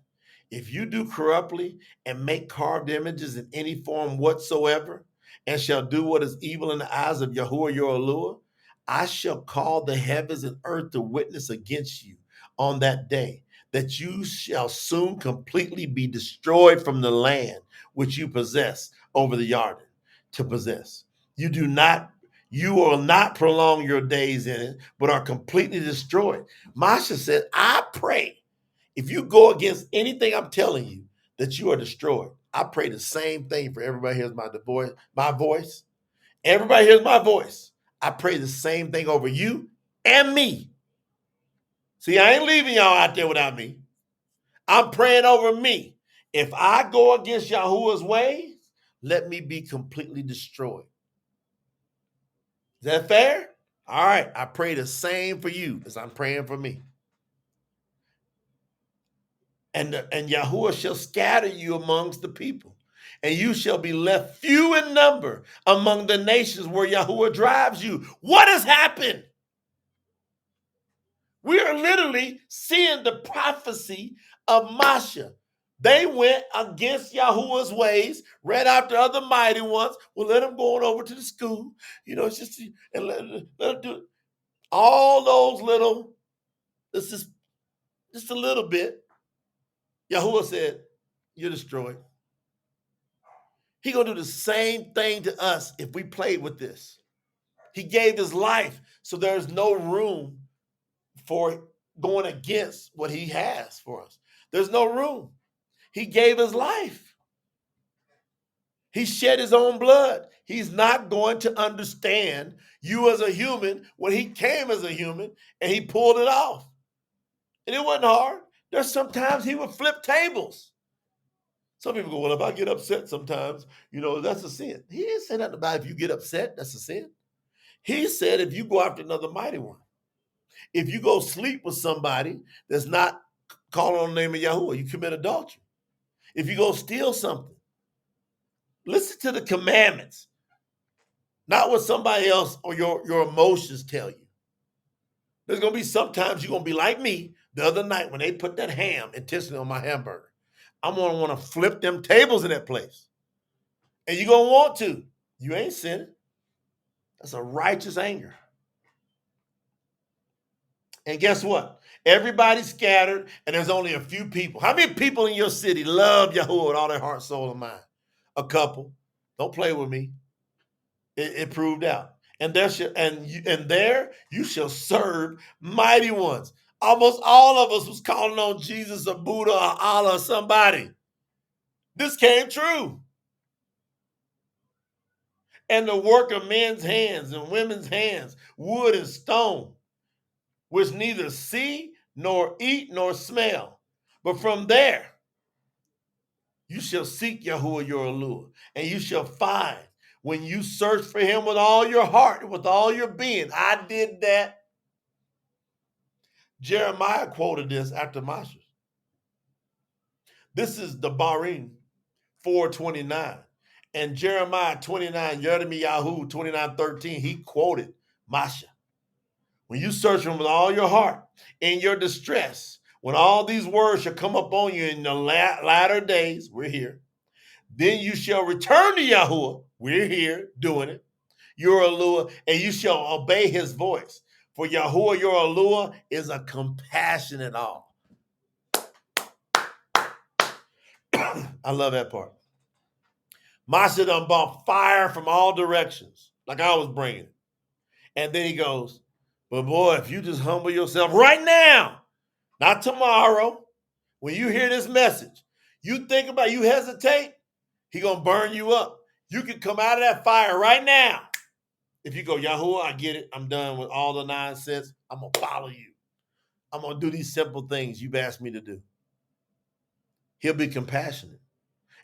If you do corruptly and make carved images in any form whatsoever, and shall do what is evil in the eyes of Yahuwah your Aluah, I shall call the heavens and earth to witness against you on that day, that you shall soon completely be destroyed from the land which you possess over the Jordan to possess. You will not prolong your days in it, but are completely destroyed. Masha said, I pray if you go against anything I'm telling you, that you are destroyed. I pray the same thing for everybody hears my voice. Everybody hears my voice. I pray the same thing over you and me. See, I ain't leaving y'all out there without me. I'm praying over me. If I go against Yahuwah's ways, let me be completely destroyed. Is that fair? All right, I pray the same for you as I'm praying for me. And Yahuwah shall scatter you amongst the people, and you shall be left few in number among the nations where Yahuwah drives you. What has happened? We are literally seeing the prophecy of Masha. They went against Yahuwah's ways, ran after other mighty ones. Well, let them go on over to the school. It's just, and let them do it. All those little, this is just a little bit. Yahuwah said, you're destroyed. He's going to do the same thing to us if we played with this. He gave his life, so there's no room for going against what he has for us. There's no room. He gave his life. He shed his own blood. He's not going to understand you as a human when he came as a human and he pulled it off. And it wasn't hard. There's sometimes he would flip tables. Some people go, well, if I get upset sometimes, that's a sin. He didn't say nothing about if you get upset, that's a sin. He said if you go after another mighty one, if you go sleep with somebody that's not calling on the name of Yahuwah, you commit adultery. If you go steal something, listen to the commandments, not what somebody else or your emotions tell you. There's going to be sometimes you're going to be like me the other night when they put that ham intentionally on my hamburger. I'm going to want to flip them tables in that place. And you're going to want to. You ain't sinning. That's a righteous anger. And guess what? Everybody's scattered, and there's only a few people. How many people in your city love Yahuwah with all their heart, soul, and mind? A couple. Don't play with me. It proved out. And there you shall serve mighty ones. Almost all of us was calling on Jesus or Buddha or Allah or somebody. This came true. And the work of men's hands and women's hands, wood and stone, which neither see nor eat nor smell. But from there you shall seek Yahuwah your Aluah, and you shall find when you search for him with all your heart and with all your being. I did that. Jeremiah quoted this after Masha. This is Dabariym 4:29. And Jeremiah 29, Yirmiyahu 29:13, he quoted Masha. When you search him with all your heart, in your distress, when all these words shall come upon you in the latter days, we're here, then you shall return to Yahuwah, we're here doing it, your Aluah, and you shall obey his voice. For Yahuwah, your Aluah, is a compassionate all. I love that part. Masha done brought fire from all directions, like I was bringing it. And then he goes, But boy, if you just humble yourself right now, not tomorrow, when you hear this message, you think about it, you hesitate, he going to burn you up. You can come out of that fire right now. If you go, Yahuwah, I get it. I'm done with all the nonsense. I'm going to follow you. I'm going to do these simple things you've asked me to do. He'll be compassionate,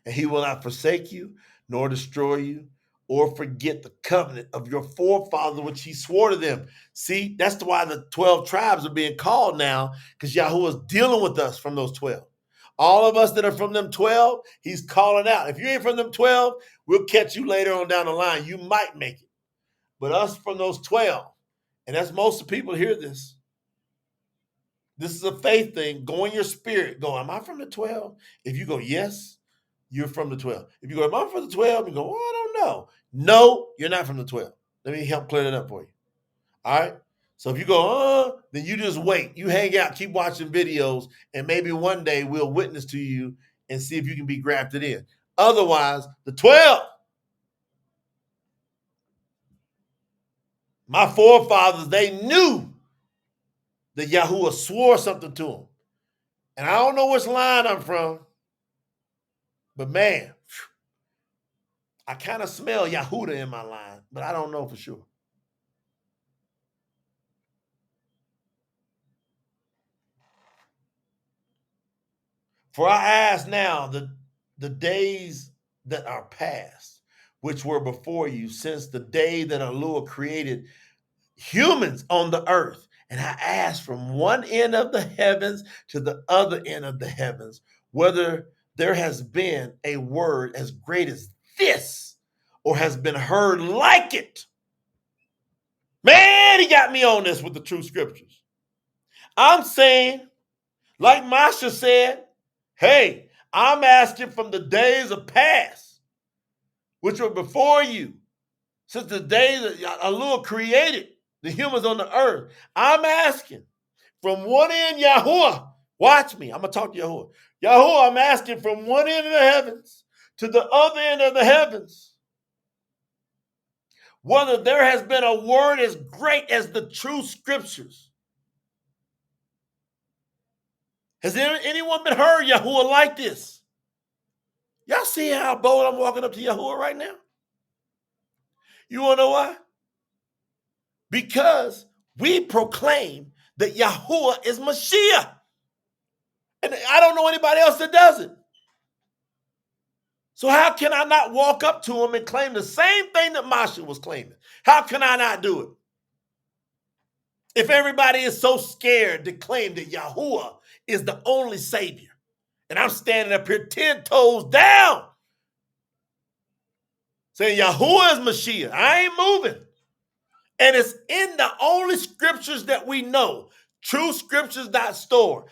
and he will not forsake you, nor destroy you, or forget the covenant of your forefathers, which he swore to them. See, that's why the 12 tribes are being called now, because Yahuwah is dealing with us from those 12. All of us that are from them 12, he's calling out. If you ain't from them 12, we'll catch you later on down the line. You might make it. But us from those 12, and that's most of the people hear this. This is a faith thing. Go in your spirit. Go, am I from the 12? If you go, yes, you're from the 12. If you go, am I from the 12? You go, oh, I don't know. No, you're not from the 12. Let me help clear that up for you. All right? So if you go, then you just wait. You hang out, keep watching videos, and maybe one day we'll witness to you and see if you can be grafted in. Otherwise, the 12. My forefathers, they knew that Yahuwah swore something to them. And I don't know which line I'm from, but man, I kind of smell Yahudah in my line, but I don't know for sure. For I ask now the days that are past, which were before you, since the day that Aluah created humans on the earth. And I ask from one end of the heavens to the other end of the heavens, whether there has been a word as great as this, or has been heard like it. Man, he got me on this with the true scriptures. I'm saying, like Masha said, hey, I'm asking from the days of past, which were before you, since the day that Aluah created the humans on the earth. I'm asking from one end, Yahuwah, watch me, I'm going to talk to Yahuwah. Yahuwah, I'm asking from one end of the heavens to the other end of the heavens, whether there has been a word as great as the true scriptures. Has anyone been heard Yahuwah like this? Y'all see how bold I'm walking up to Yahuwah right now? You want to know why? Because we proclaim that Yahuwah is Mashiach. And I don't know anybody else that does it. So how can I not walk up to him and claim the same thing that Masha was claiming? How can I not do it? If everybody is so scared to claim that Yahuwah is the only Savior, and I'm standing up here 10 toes down saying Yahuwah is Mashiach, I ain't moving. And it's in the only scriptures that we know, true scriptures not stored.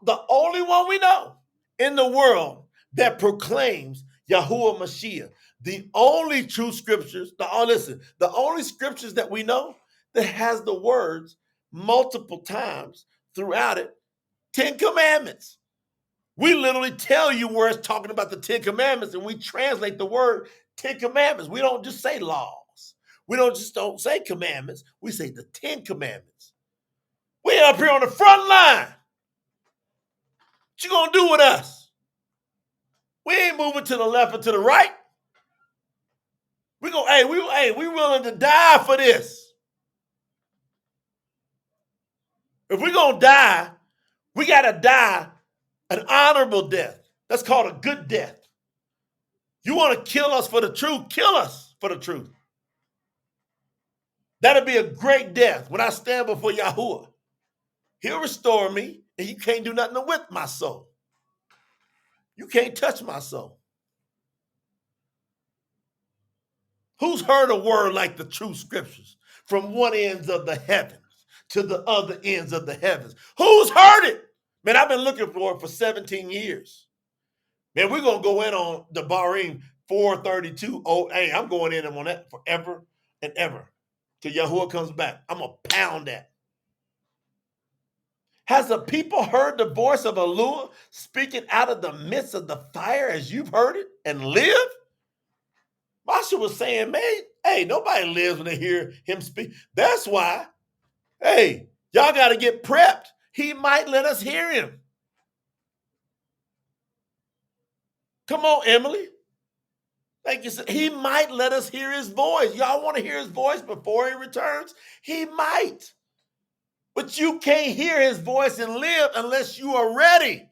The only one we know in the world that proclaims Yahuwah Mashiach. The only true scriptures, the only scriptures that we know that has the words multiple times throughout it, 10 commandments. We literally tell you where it's talking about the 10 commandments, and we translate the word 10 commandments. We don't just say laws. We don't say commandments. We say the 10 commandments. We up here on the front line. What you gonna do with us? We ain't moving to the left or to the right. We willing to die for this. If we're gonna die, we gotta die an honorable death. That's called a good death. You want to kill us for the truth? Kill us for the truth. That'll be a great death when I stand before Yahuwah. He'll restore me, and you can't do nothing with my soul. You can't touch my soul. Who's heard a word like the true scriptures from one end of the heavens to the other ends of the heavens? Who's heard it? Man, I've been looking for it for 17 years. Man, we're going to go in on Dabariym 432. Oh, hey, I'm going in on that forever and ever till Yahuwah comes back. I'm going to pound that. Has the people heard the voice of Aluah speaking out of the midst of the fire as you've heard it and live? Masha was saying, man, hey, nobody lives when they hear him speak. That's why Hey, y'all got to get prepped. He might let us hear him. Come on, Emily. Like you said, he might let us hear his voice. Y'all want to hear his voice before he returns? He might. But you can't hear his voice and live unless you are ready.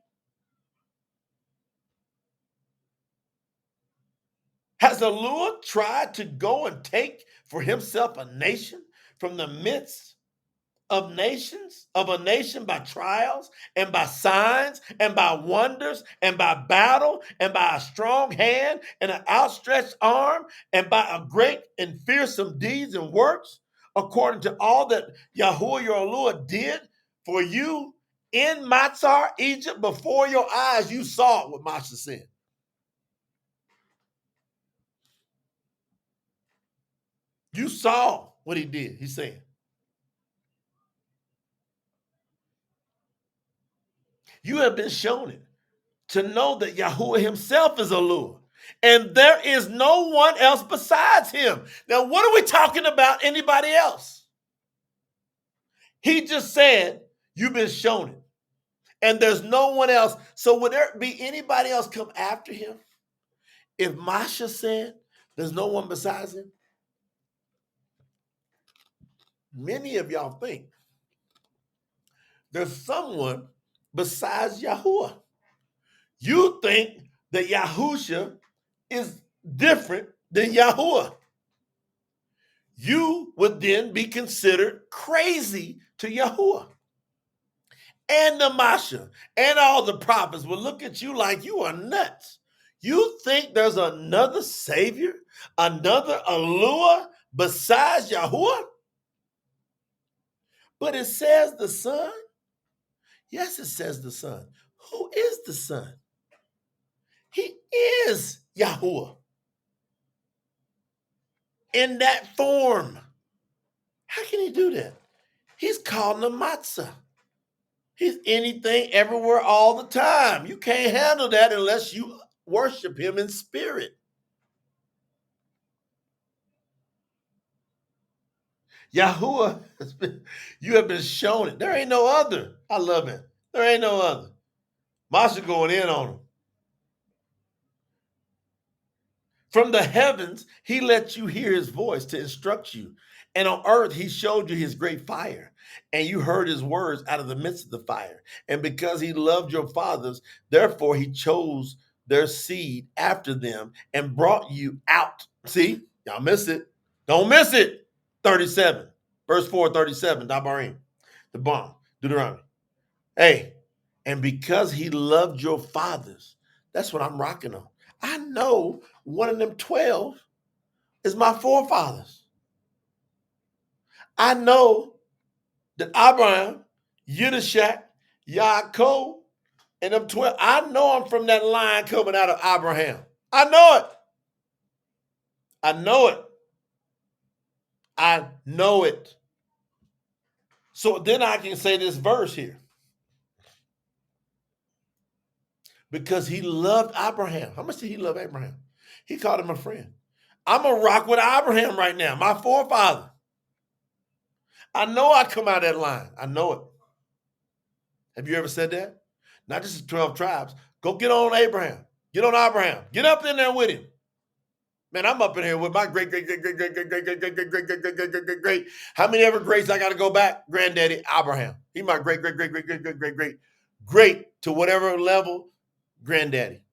Has Aluah tried to go and take for himself a nation from the midst of nations, of a nation by trials and by signs and by wonders and by battle and by a strong hand and an outstretched arm and by a great and fearsome deeds and works, according to all that Yahuwah your Aluah did for you in Matzar, Egypt, before your eyes? You saw what Masha said. You saw what he did, he's saying. You have been shown it to know that Yahuwah himself is Aluah, and there is no one else besides him. Now, what are we talking about? Anybody else? He just said, you've been shown it, and there's no one else. So would there be anybody else come after him? If Masha said there's no one besides him, many of y'all think there's someone besides Yahuwah. You think that Yahusha is different than Yahuwah. You would then be considered crazy to Yahuwah. And the Masha and all the prophets will look at you like you are nuts. You think there's another Savior, another Aluah besides Yahuwah? But it says the Son. Yes, it says the Son. Who is the Son? He is Yahuwah in that form. How can he do that? He's called the matzah. He's anything, everywhere, all the time. You can't handle that unless you worship him in spirit. Yahuwah, you have been shown it. There ain't no other. I love it. There ain't no other. Masha going in on him. From the heavens, he let you hear his voice to instruct you. And on earth, he showed you his great fire. And you heard his words out of the midst of the fire. And because he loved your fathers, therefore he chose their seed after them and brought you out. See, y'all miss it. Don't miss it. 37, verse 4, 37, Dabariym, the bomb, Deuteronomy. Hey, and because he loved your fathers, that's what I'm rocking on. I know one of them 12 is my forefathers. I know that Abraham, Yiddishak, Yaakov, and them 12, I know I'm from that line coming out of Abraham. I know it. I know it. I know it. So then I can say this verse here. Because he loved Abraham. How much did he love Abraham? He called him a friend. I'm going to rock with Abraham right now, my forefather. I know I come out of that line. I know it. Have you ever said that? Not just the 12 tribes. Go get on Abraham. Get on Abraham. Get up in there with him. Man, I'm up in here with my great. How many ever greats I got to go back? Granddaddy Abraham. He my great to whatever level. Granddaddy.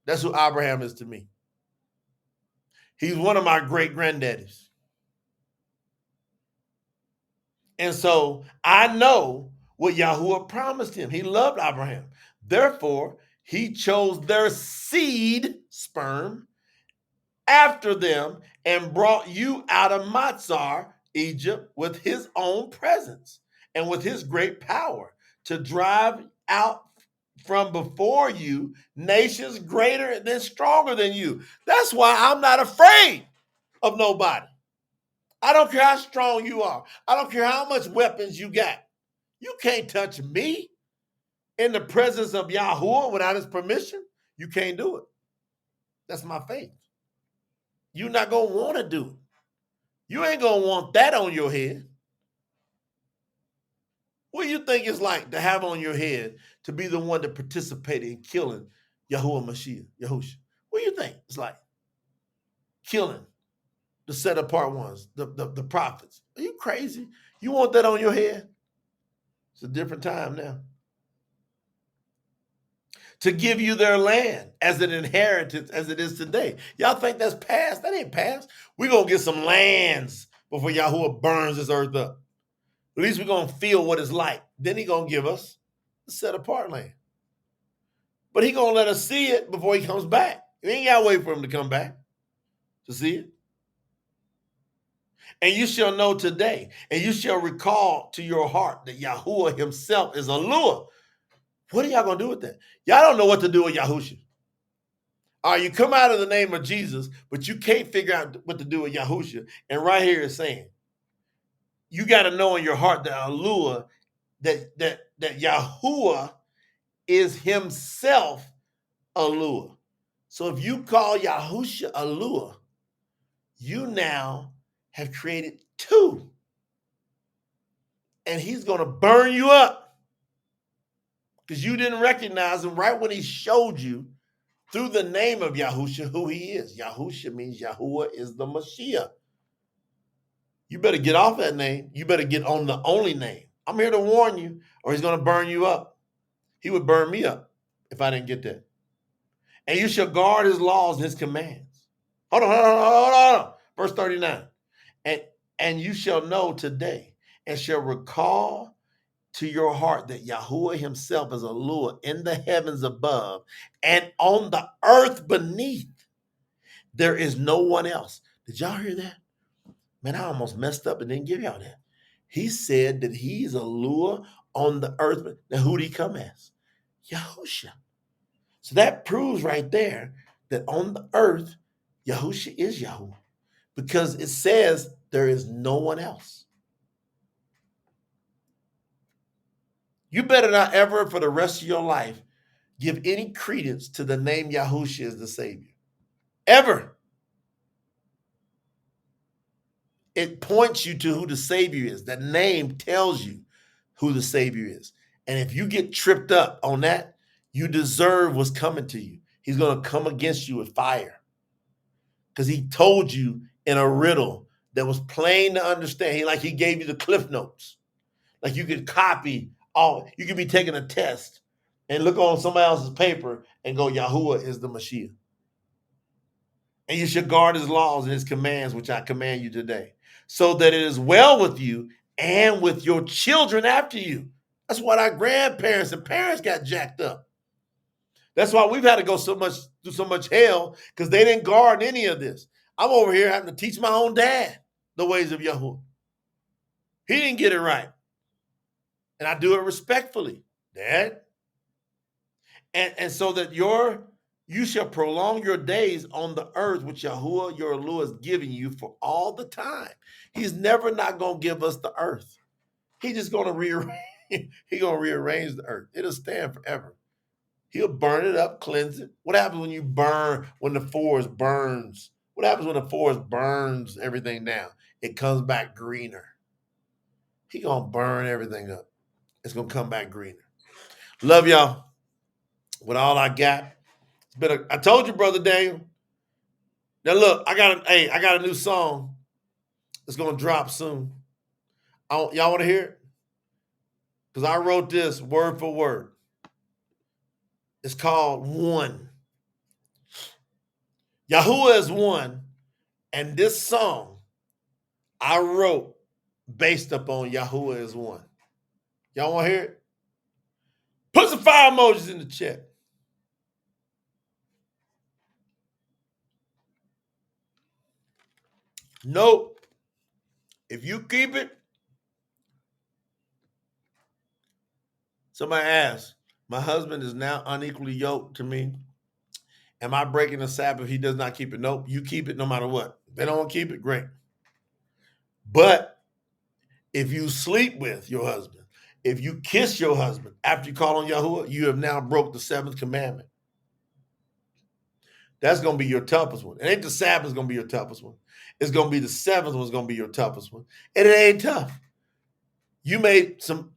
That's who Abraham is to me. He's one of my great granddaddies. And so I know what Yahuwah promised him. He loved Abraham. Therefore, he chose their seed, sperm, after them and brought you out of Matzar, Egypt, with his own presence and with his great power to drive out from before you nations greater than stronger than you. That's why I'm not afraid of nobody. I don't care how strong you are. I don't care how much weapons you got. You can't touch me in the presence of Yahuwah without his permission. You can't do it. That's my faith. You're not going to want to do it. You ain't going to want that on your head. What do you think it's like to have on your head to be the one that participated in killing Yahuwah Mashiach, Yahusha? What do you think it's like? Killing the set apart ones, the prophets. Are you crazy? You want that on your head? It's a different time now. To give you their land as an inheritance as it is today. Y'all think that's past? That ain't past. We're going to get some lands before Yahuwah burns this earth up. At least we're going to feel what it's like. Then he's going to give us a set apart land. But he's going to let us see it before he comes back. We ain't got to wait for him to come back to see it. And you shall know today, and you shall recall to your heart that Yahuwah himself is Aluah. What are y'all going to do with that? Y'all don't know what to do with Yahusha. All right, you come out of the name of Jesus, but you can't figure out what to do with Yahusha. And right here it's saying, you got to know in your heart that Aluah, that Yahuwah is himself Aluah. So if you call Yahusha Aluah, you now have created two. And he's going to burn you up because you didn't recognize him right when he showed you through the name of Yahusha who he is. Yahusha means Yahuwah is the Mashiach. You better get off that name. You better get on the only name. I'm here to warn you, or he's going to burn you up. He would burn me up if I didn't get that. And you shall guard his laws and his commands. Hold on. Verse 39. And you shall know today and shall recall to your heart that Yahuwah himself is Aluah in the heavens above and on the earth beneath. There is no one else. Did y'all hear that? Man, I almost messed up and didn't give y'all that. He said that he's Aluah on the earth. Now, who did he come as? Yahusha. So that proves right there that on the earth, Yahusha is Yahuwah because it says there is no one else. You better not ever for the rest of your life give any credence to the name Yahusha as the Savior. Ever. It points you to who the Savior is. That name tells you who the Savior is. And if you get tripped up on that, you deserve what's coming to you. He's going to come against you with fire. Because he told you in a riddle that was plain to understand. He gave you the cliff notes. Like you could copy all. You could be taking a test and look on somebody else's paper and go, Yahuwah is the Mashiach. And you should guard his laws and his commands, which I command you today, so that it is well with you and with your children after you. That's what our grandparents and parents got jacked up. That's why we've had to go through so much hell, because they didn't guard any of this. I'm over here having to teach my own dad the ways of Yahuwah. He didn't get it right. And I do it respectfully, Dad. And so that you shall prolong your days on the earth, which Yahuwah, your Aluah, is giving you for all the time. He's never not going to give us the earth. He's just going to rearrange the earth. It'll stand forever. He'll burn it up, cleanse it. What happens when the forest burns? What happens when the forest burns everything down? It comes back greener. He's going to burn everything up. It's going to come back greener. Love y'all with all I got. I told you, Brother Daniel. Now look, I got a new song that's going to drop soon. Y'all want to hear it? Because I wrote this word for word. It's called One. Yahuwah is one, and this song I wrote based upon Yahuwah is one. Y'all want to hear it? Put some fire emojis in the chat. Nope. If you keep it, somebody asked, my husband is now unequally yoked to me. Am I breaking the Sabbath if he does not keep it? Nope. You keep it no matter what. If they don't want to keep it, great. But if you sleep with your husband, if you kiss your husband after you call on Yahuwah, you have now broke the seventh commandment. That's going to be your toughest one. It ain't the Sabbath going to be your toughest one. It's going to be the seventh one's going to be your toughest one. And it ain't tough.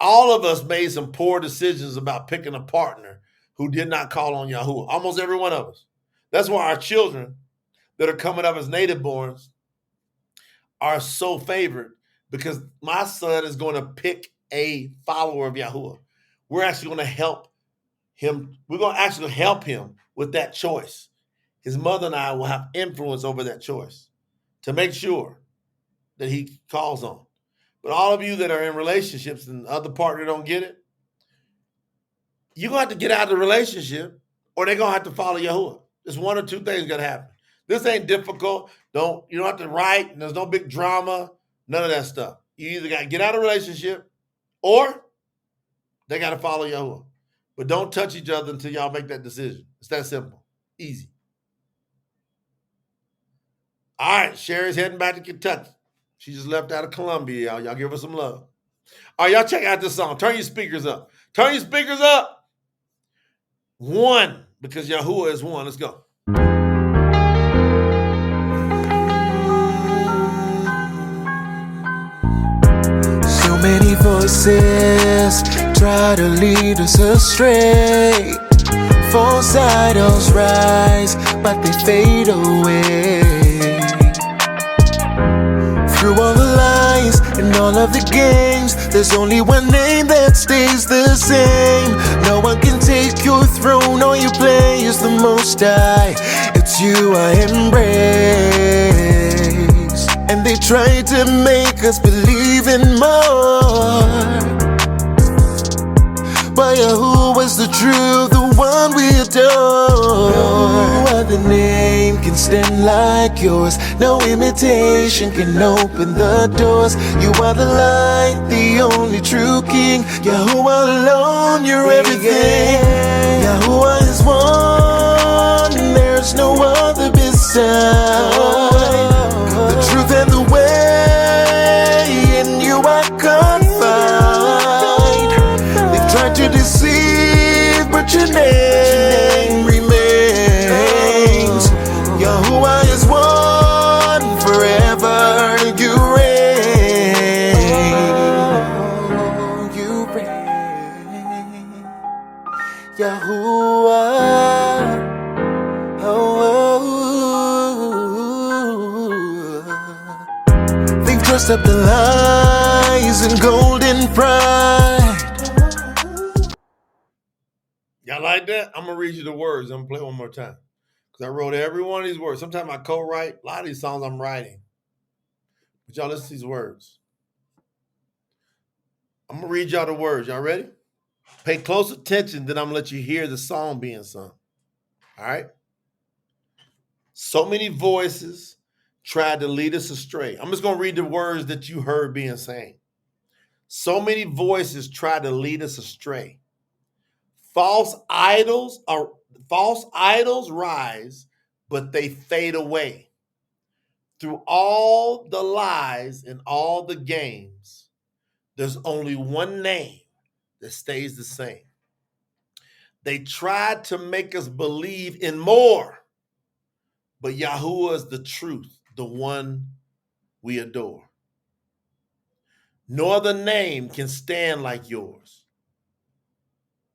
all of us made some poor decisions about picking a partner who did not call on Yahuwah. Almost every one of us. That's why our children that are coming up as native borns are so favored, because my son is going to pick a follower of Yahuwah. We're actually going to help him. We're going to actually help him with that choice. His mother and I will have influence over that choice to make sure that he calls on. But all of you that are in relationships and the other partner don't get it, you're going to have to get out of the relationship, or they're going to have to follow Yahuwah. There's one or two things going to happen. This ain't difficult. You don't have to write. There's no big drama. None of that stuff. You either got to get out of a relationship, or they got to follow Yahuwah. But don't touch each other until y'all make that decision. It's that simple. Easy. All right, Sherry's heading back to Kentucky. She just left out of Columbia, y'all. Y'all give her some love. All right, y'all check out this song. Turn your speakers up. Turn your speakers up. One, because Yahuwah is one. Let's go. So many voices try to lead us astray. False idols rise, but they fade away. Through all the lies and all of the games, there's only one name that stays the same. No one can take your throne or your place, the Most High. It's you I embrace. And they try to make us believe in more, but Yahuwah is the truth, the one we adore. No other name can stand like yours. No imitation can open the doors. You are the light, the only true King. Yahuwah alone, you're everything. Yahuwah is one, there's no other beside. The truth and the way, in you I confide. They've tried to deceive, but your name remains. Yahuwah is one, forever you reign. You reign. Yahuwah. They've dressed up the lies in golden pride. Y'all like that? I'm going to read you the words. I'm going to play it one more time, because I wrote every one of these words. Sometimes I co-write. A lot of these songs I'm writing. But y'all listen to these words. I'm going to read y'all the words. Y'all ready? Pay close attention, then I'm going to let you hear the song being sung. All right? So many voices tried to lead us astray. I'm just going to read the words that you heard being sang. So many voices tried to lead us astray. False idols rise, but they fade away. Through all the lies and all the games, there's only one name that stays the same. They tried to make us believe in more, but Yahuwah is the truth, the one we adore. No other name can stand like yours.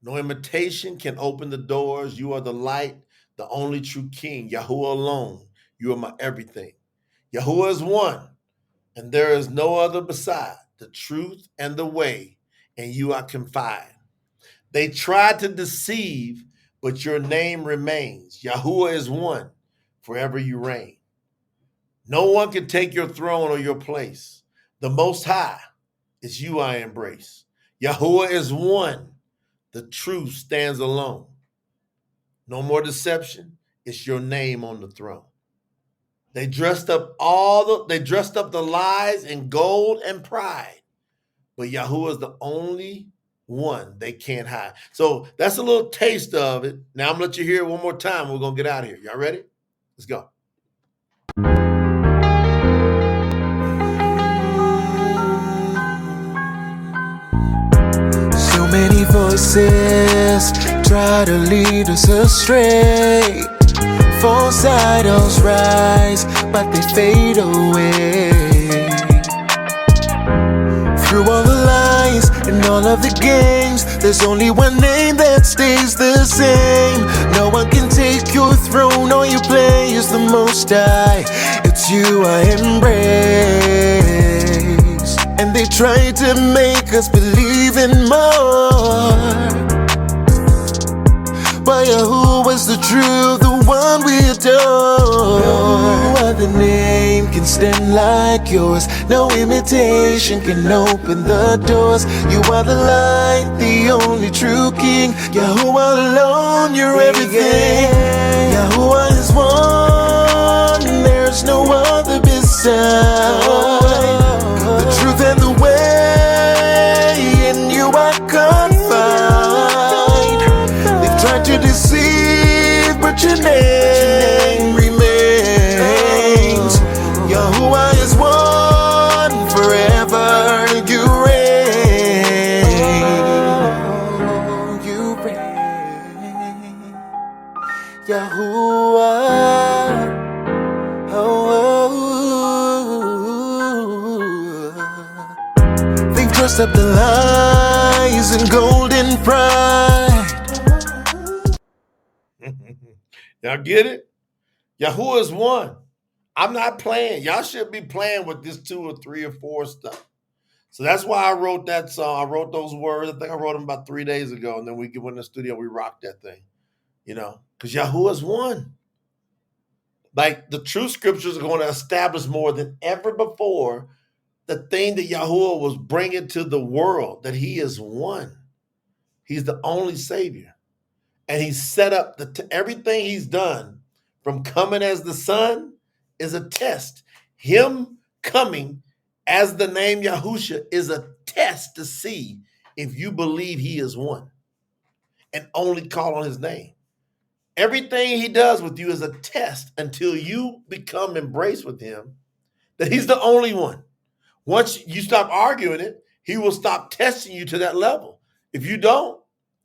No imitation can open the doors. You are the light, the only true King. Yahuwah alone, you are my everything. Yahuwah is one, and there is no other beside. The truth and the way, and you I confide. They tried to deceive, but your name remains. Yahuwah is one, forever you reign. No one can take your throne or your place. The Most High is you I embrace. Yahuwah is one. The truth stands alone. No more deception. It's your name on the throne. They dressed up the lies in gold and pride, but Yahuwah is the only one they can't hide. So that's a little taste of it. Now I'm gonna let you hear it one more time. We're gonna get out of here. Y'all ready? Let's go. So many voices try to lead us astray. False idols rise, but they fade away. Through all the lies ways. In all of the games, there's only one name that stays the same. No one can take your throne, all you play is the Most High. It's you I embrace. And they try to make us believe in more, but Yahuwah is the truth, the one we adore. No other name can stand like yours. No imitation can open the doors. You are the light, the only true King. Yahuwah alone, you're everything. Yahuwah is one, there's no other beside. The truth and the way, in you I confide. They've tried to deceive, but your name remains. Yahuwah is one, forever you reign. You reign. Yahuwah. They've dressed up the lies in golden pride. Y'all get it? Yahuwah is one. I'm not playing. Y'all should be playing with this 2 or 3 or 4 stuff. So that's why I wrote that song. I wrote those words. I think I wrote them about 3 days ago. And then we went in the studio, we rocked that thing. Because Yahuwah is one. Like the true scriptures are going to establish more than ever before the thing that Yahuwah was bringing to the world, that he is one. He's the only Savior. And he's set up everything he's done from coming as the Son is a test. Him coming as the name Yahusha is a test to see if you believe he is one and only call on his name. Everything he does with you is a test until you become embraced with him, that he's the only one. Once you stop arguing it, he will stop testing you to that level. If you don't,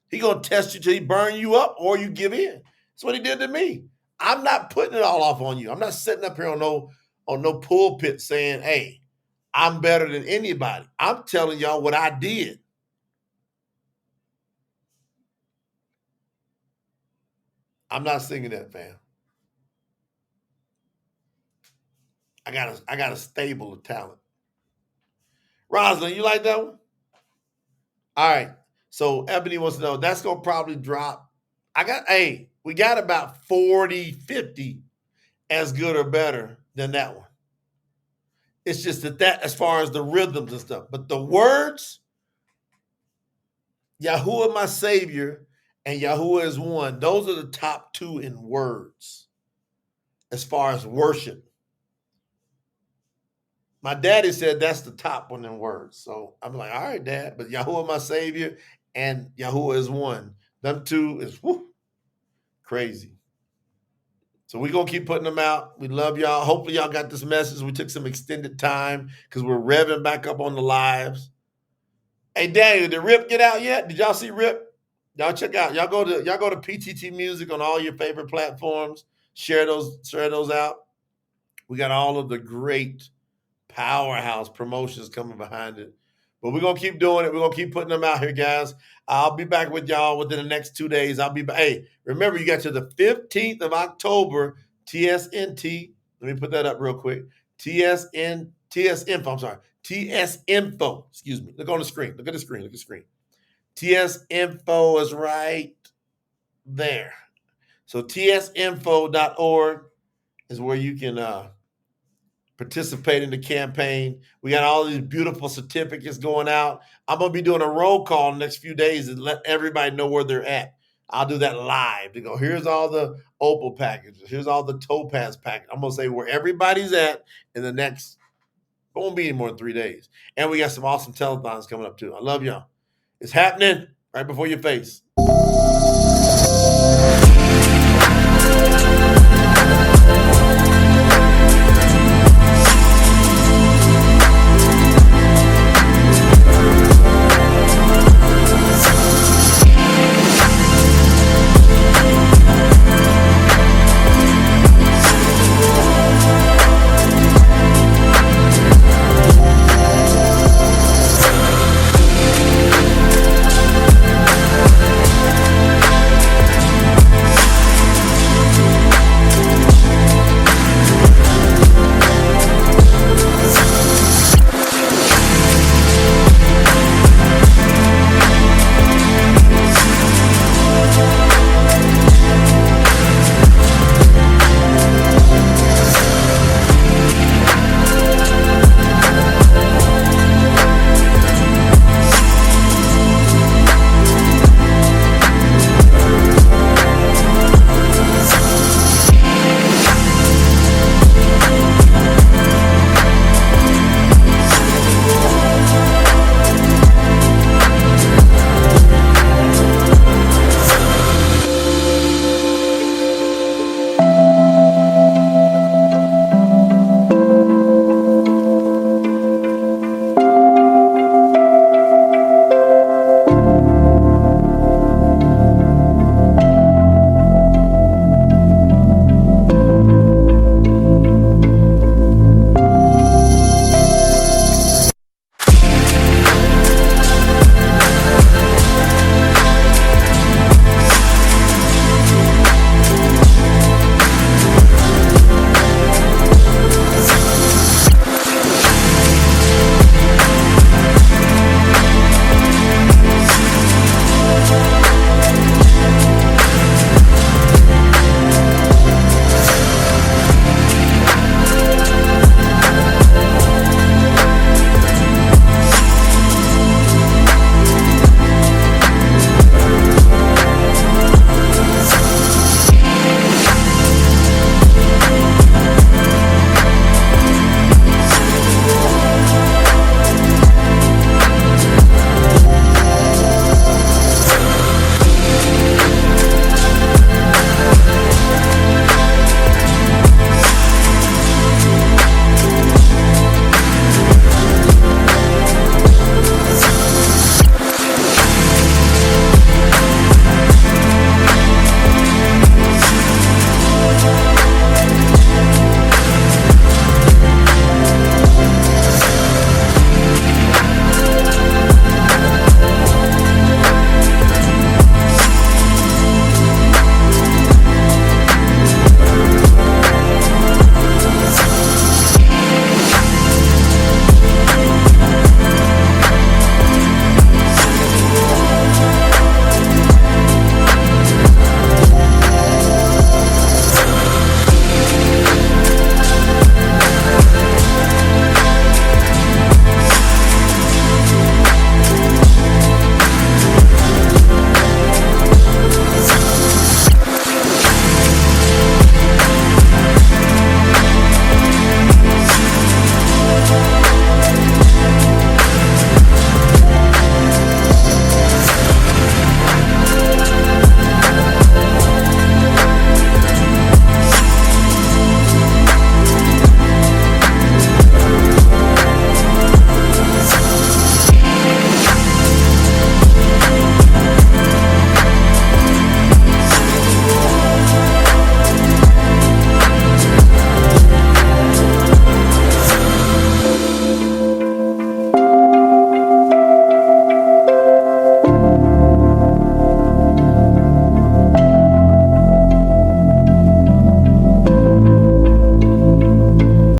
he's going to test you till he burn you up or you give in. That's what he did to me. I'm not putting it all off on you. I'm not sitting up here on no pulpit saying, hey, I'm better than anybody. I'm telling y'all what I did. I'm not singing that, fam. I got a stable of talent. Rosalind, you like that one? All right. So Ebony wants to know, that's going to probably drop. We got about 40, 50 as good or better than that one. It's just that as far as the rhythms and stuff. But the words, Yahuwah my Savior and Yahuwah is one, those are the top 2 in words as far as worship. My daddy said that's the top one in words. So I'm like, all right, Dad, but Yahuwah my Savior and Yahuwah is one. Them 2 is crazy. So we're going to keep putting them out. We love y'all. Hopefully y'all got this message. We took some extended time because we're revving back up on the lives. Hey, Daniel, did Rip get out yet? Did y'all see Rip? Y'all check out. Y'all go to PTT Music on all your favorite platforms. Share those out. We got all of the great powerhouse promotions coming behind it. But we're going to keep doing it. We're going to keep putting them out here, guys. I'll be back with y'all within the next 2 days. I'll be back. Hey, remember, you got to the 15th of October, TSNT. Let me put that up real quick. TS Info. Excuse me. Look on the screen. Look at the screen. TS Info is right there. So tsinfo.org is where you can participate in the campaign. We got all these beautiful certificates going out. I'm going to be doing a roll call in the next few days and let everybody know where they're at. I'll do that live. To go, here's all the Opal packages. Here's all the Topaz packages. I'm going to say where everybody's at in the next, it won't be any more than 3 days. And we got some awesome telethons coming up too. I love y'all. It's happening right before your face.